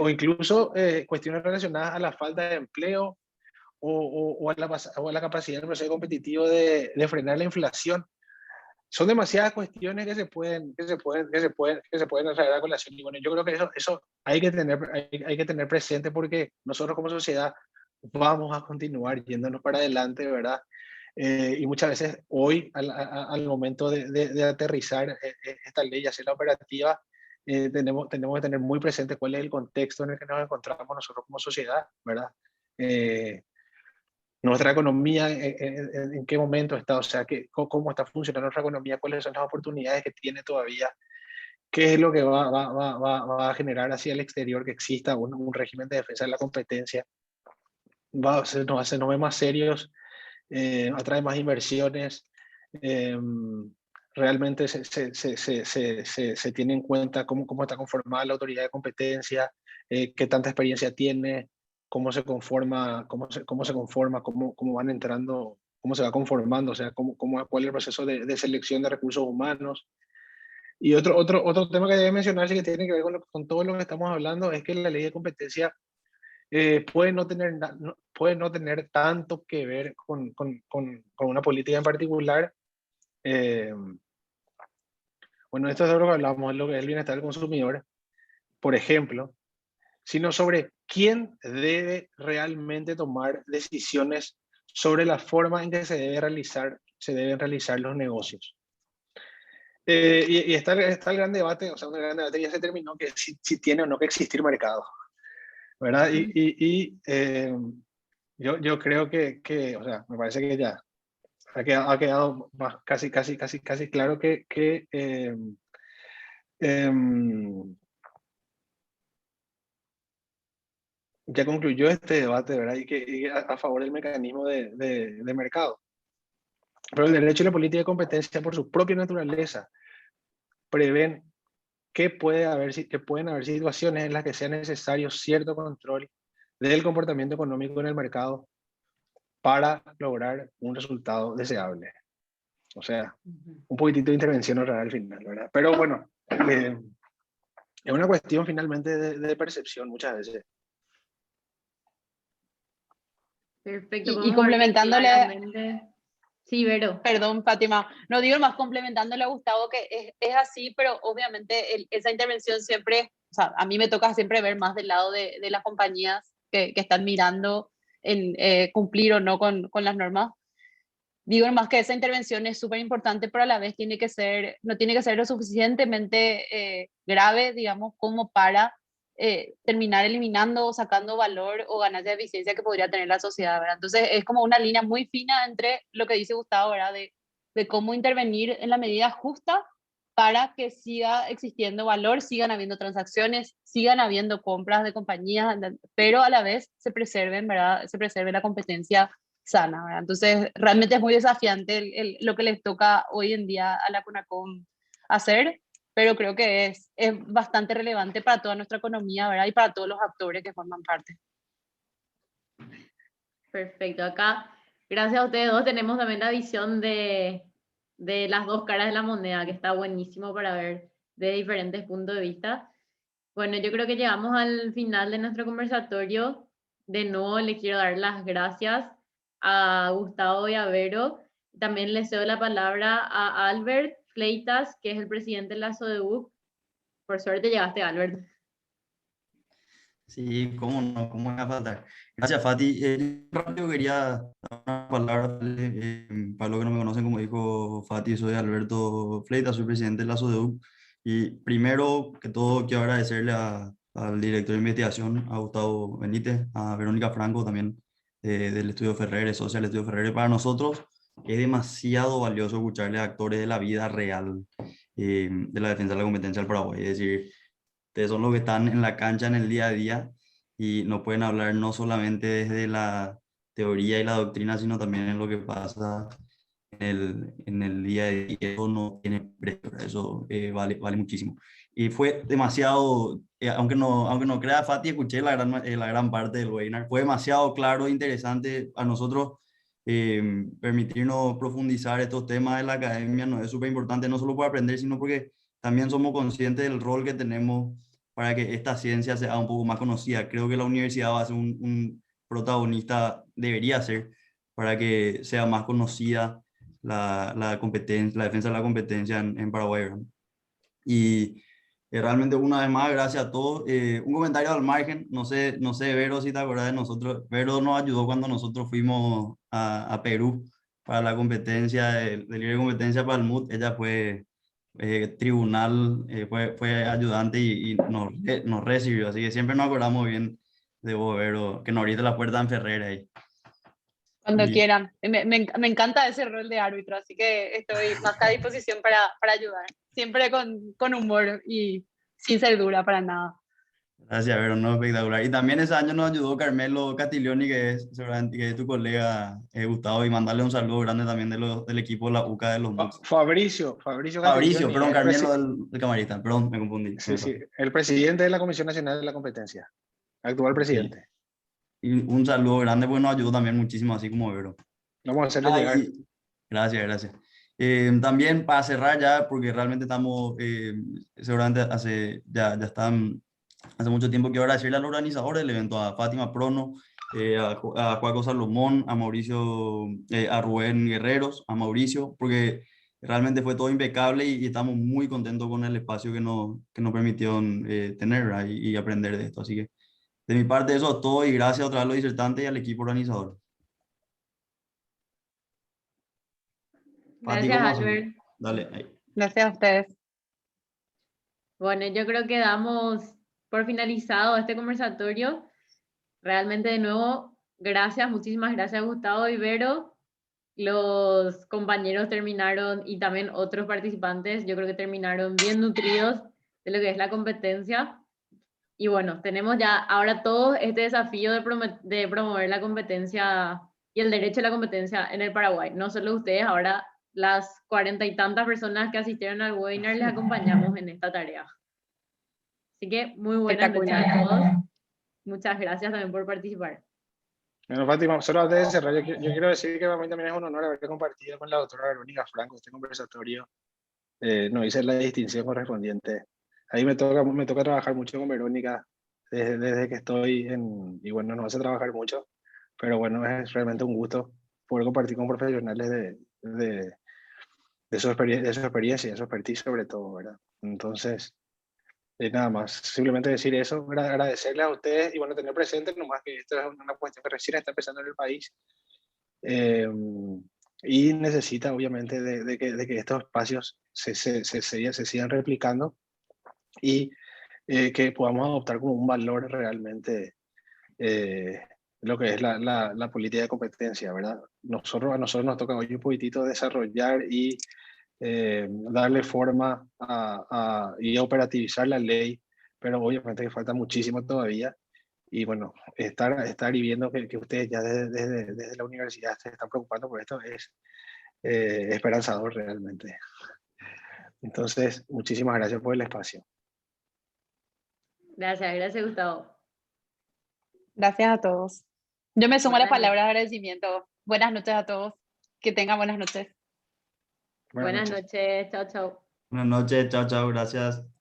O incluso cuestiones relacionadas a la falta de empleo o a la capacidad del proceso competitivo de frenar la inflación. Son demasiadas cuestiones que se pueden traer a colación. Y bueno, yo creo que eso hay que tener presente porque nosotros como sociedad vamos a continuar yéndonos para adelante, ¿verdad? Y muchas veces hoy, al momento de aterrizar esta ley y hacerla operativa, tenemos que tener muy presente cuál es el contexto en el que nos encontramos nosotros como sociedad, ¿verdad? Nuestra economía, en qué momento está, o sea, cómo está funcionando nuestra economía, cuáles son las oportunidades que tiene todavía, qué es lo que va a generar hacia el exterior que exista un régimen de defensa de la competencia, nos ve más serios, atrae más inversiones, realmente se tiene en cuenta cómo está conformada la autoridad de competencia, qué tanta experiencia tiene, cómo se conforma, cómo van entrando, cómo se va conformando, o sea, cuál es el proceso de selección de recursos humanos. Y otro tema que debe mencionarse que tiene que ver con todo lo que estamos hablando es que la ley de competencia puede no tener tanto que ver con una política en particular. Bueno, esto es de lo que hablamos, lo que es el bienestar del consumidor, por ejemplo, sino sobre quién debe realmente tomar decisiones sobre la forma en que se deben realizar los negocios. Y está el gran debate, o sea, un gran debate ya se terminó, que si tiene o no que existir mercado, ¿verdad? Yo creo o sea, me parece que ya ha quedado más, casi claro que em, ya concluyó este debate, ¿verdad? Y a favor del mecanismo de mercado. Pero el derecho y la política de competencia, por su propia naturaleza, prevén que pueden haber situaciones en las que sea necesario cierto control del comportamiento económico en el mercado para lograr un resultado deseable. O sea, un poquitito de intervención oral al final, ¿verdad? Pero bueno, es una cuestión finalmente de percepción muchas veces.
Perfecto,
Y
podemos ver que
complementándole,
claramente... Sí, Vero.
perdón, Fátima, no digo más complementándole a Gustavo que es así, pero obviamente esa intervención siempre, o sea, a mí me toca siempre ver más del lado de las compañías que están mirando en cumplir o no con las normas. Digo más que esa intervención es súper importante, pero a la vez no tiene que ser lo suficientemente grave, digamos, como para terminar eliminando o sacando valor o ganancia de eficiencia que podría tener la sociedad, ¿verdad? Entonces es como una línea muy fina entre lo que dice Gustavo, ¿verdad? De cómo intervenir en la medida justa para que siga existiendo valor, sigan habiendo transacciones, sigan habiendo compras de compañías, pero a la vez se preserven, ¿verdad? Se preserve la competencia sana, ¿verdad? Entonces, realmente es muy desafiante lo que les toca hoy en día a la CONACOM hacer, pero creo que es bastante relevante para toda nuestra economía, ¿verdad? Y para todos los actores que forman parte.
Perfecto. Acá, gracias a ustedes dos, tenemos también la visión de las dos caras de la moneda, que está buenísimo para ver de diferentes puntos de vista. Bueno, yo creo que llegamos al final de nuestro conversatorio. De nuevo, le quiero dar las gracias a Gustavo y a Vero. También le cedo la palabra a Albert Fleitas, que es el presidente de la SODEUC. Por suerte llegaste, Albert.
Sí, cómo no, cómo me va a faltar. Gracias, Fati. Rápido quería dar una palabra para los que no me conocen, como dijo Fati, soy Alberto Fleitas, soy presidente de la SODEUC. Y primero que todo, quiero agradecerle al director de investigación, a Gustavo Benítez, a Verónica Franco también, del Estudio Ferrer, Social Estudio Ferrer. Para nosotros es demasiado valioso escucharle a actores de la vida real de la defensa de la competencia del Paraguay. Es decir, ustedes son los que están en la cancha en el día a día y no pueden hablar no solamente desde la teoría y la doctrina, sino también en lo que pasa en el día a día. Eso no tiene precio, eso vale muchísimo. Y fue demasiado, aunque no crea Fati, escuché la gran parte del webinar, fue demasiado claro e interesante a nosotros. Permitirnos profundizar estos temas de la academia nos es súper importante, no solo por aprender, sino porque también somos conscientes del rol que tenemos para que esta ciencia sea un poco más conocida. Creo que la universidad va a ser un protagonista, debería ser, para que sea más conocida la competencia, la defensa de la competencia en Paraguay, ¿verdad? Y realmente una vez más, gracias a todos. Un comentario al margen, no sé, Vero, si te acuerdas de nosotros. Vero nos ayudó cuando nosotros fuimos a Perú para la competencia, de libre competencia para el MUT. Ella fue tribunal, fue ayudante y nos recibió. Así que siempre nos acordamos bien de vos, Vero, que nos abriste la puerta en Ferrer ahí.
Cuando
Y
quieran. Me encanta ese rol de árbitro, así que estoy más que a disposición para ayudar. Siempre con humor y sin ser dura para nada.
gracias, Vero, no, espectacular. Y también ese año nos ayudó Carmelo Catiglioni, seguramente que es tu colega Gustavo, y mandarle un saludo grande también del equipo de la UCA de los MUTS.
Fabricio
Fabricio,
Castiglioni,
perdón, Carmelo del camarista, perdón, me confundí.
sí, sí, el presidente de la Comisión Nacional de la Competencia, actual
Sí.
presidente.
Y un saludo grande, porque nos ayudó también muchísimo, así como Vero.
Vamos a hacerle llegar.
Gracias, gracias. También para cerrar ya, porque realmente estamos, seguramente ya están, hace mucho tiempo, quiero agradecerle al organizador del evento, a Fátima Prono, a Juaco Salomón, a Mauricio, a Rubén Guerreros, a Mauricio, porque realmente fue todo impecable y estamos muy contentos con el espacio que nos permitieron tener, ¿verdad? Y aprender de esto. Así que de mi parte eso es todo y gracias otra vez a los disertantes y al equipo organizador. Fati,
Gracias,
¿cómo hacemos?
Albert.
Dale, ahí.
Gracias a ustedes.
Bueno, yo creo que damos por finalizado este conversatorio. Realmente, de nuevo, Gracias, muchísimas gracias Gustavo y Vero. Los compañeros terminaron y también otros participantes, yo creo que terminaron bien nutridos de lo que es la competencia. Y bueno, tenemos ya ahora todo este desafío de promover la competencia y el derecho a la competencia en el Paraguay. No solo ustedes, ahora las 40 y tantas personas que asistieron al webinar les acompañamos en esta tarea. Así que muy buenas noches a todos. Muchas gracias también por participar.
Bueno, Fátima, solo antes de cerrar, yo quiero decir que para mí también es un honor haber compartido con la doctora Verónica Franco este conversatorio. Nos hice la distinción correspondiente. Ahí me toca trabajar mucho con Verónica desde que estoy y bueno, nos hace trabajar mucho, pero bueno, es realmente un gusto poder compartir con profesionales de su experiencia, de su expertise sobre todo, ¿verdad? Entonces, nada más, simplemente decir eso, agradecerles a ustedes y bueno, tener presente nomás que esto es una cuestión que recién está empezando en el país y necesita obviamente de que estos espacios se sigan replicando y que podamos adoptar como un valor realmente lo que es la política de competencia, ¿verdad? A nosotros nos toca hoy un poquitito desarrollar y darle forma y operativizar la ley, pero obviamente que falta muchísimo todavía. Y bueno, estar y viendo que ustedes ya desde la universidad se están preocupando por esto es esperanzador realmente. Entonces, muchísimas gracias por el espacio.
Gracias Gustavo.
Gracias a todos. Yo me sumo a las
Buenas
palabras de agradecimiento. Buenas noches a todos. Que tengan buenas noches.
Buenas noches. Chao, chao.
Buenas noches, chao, chao, gracias.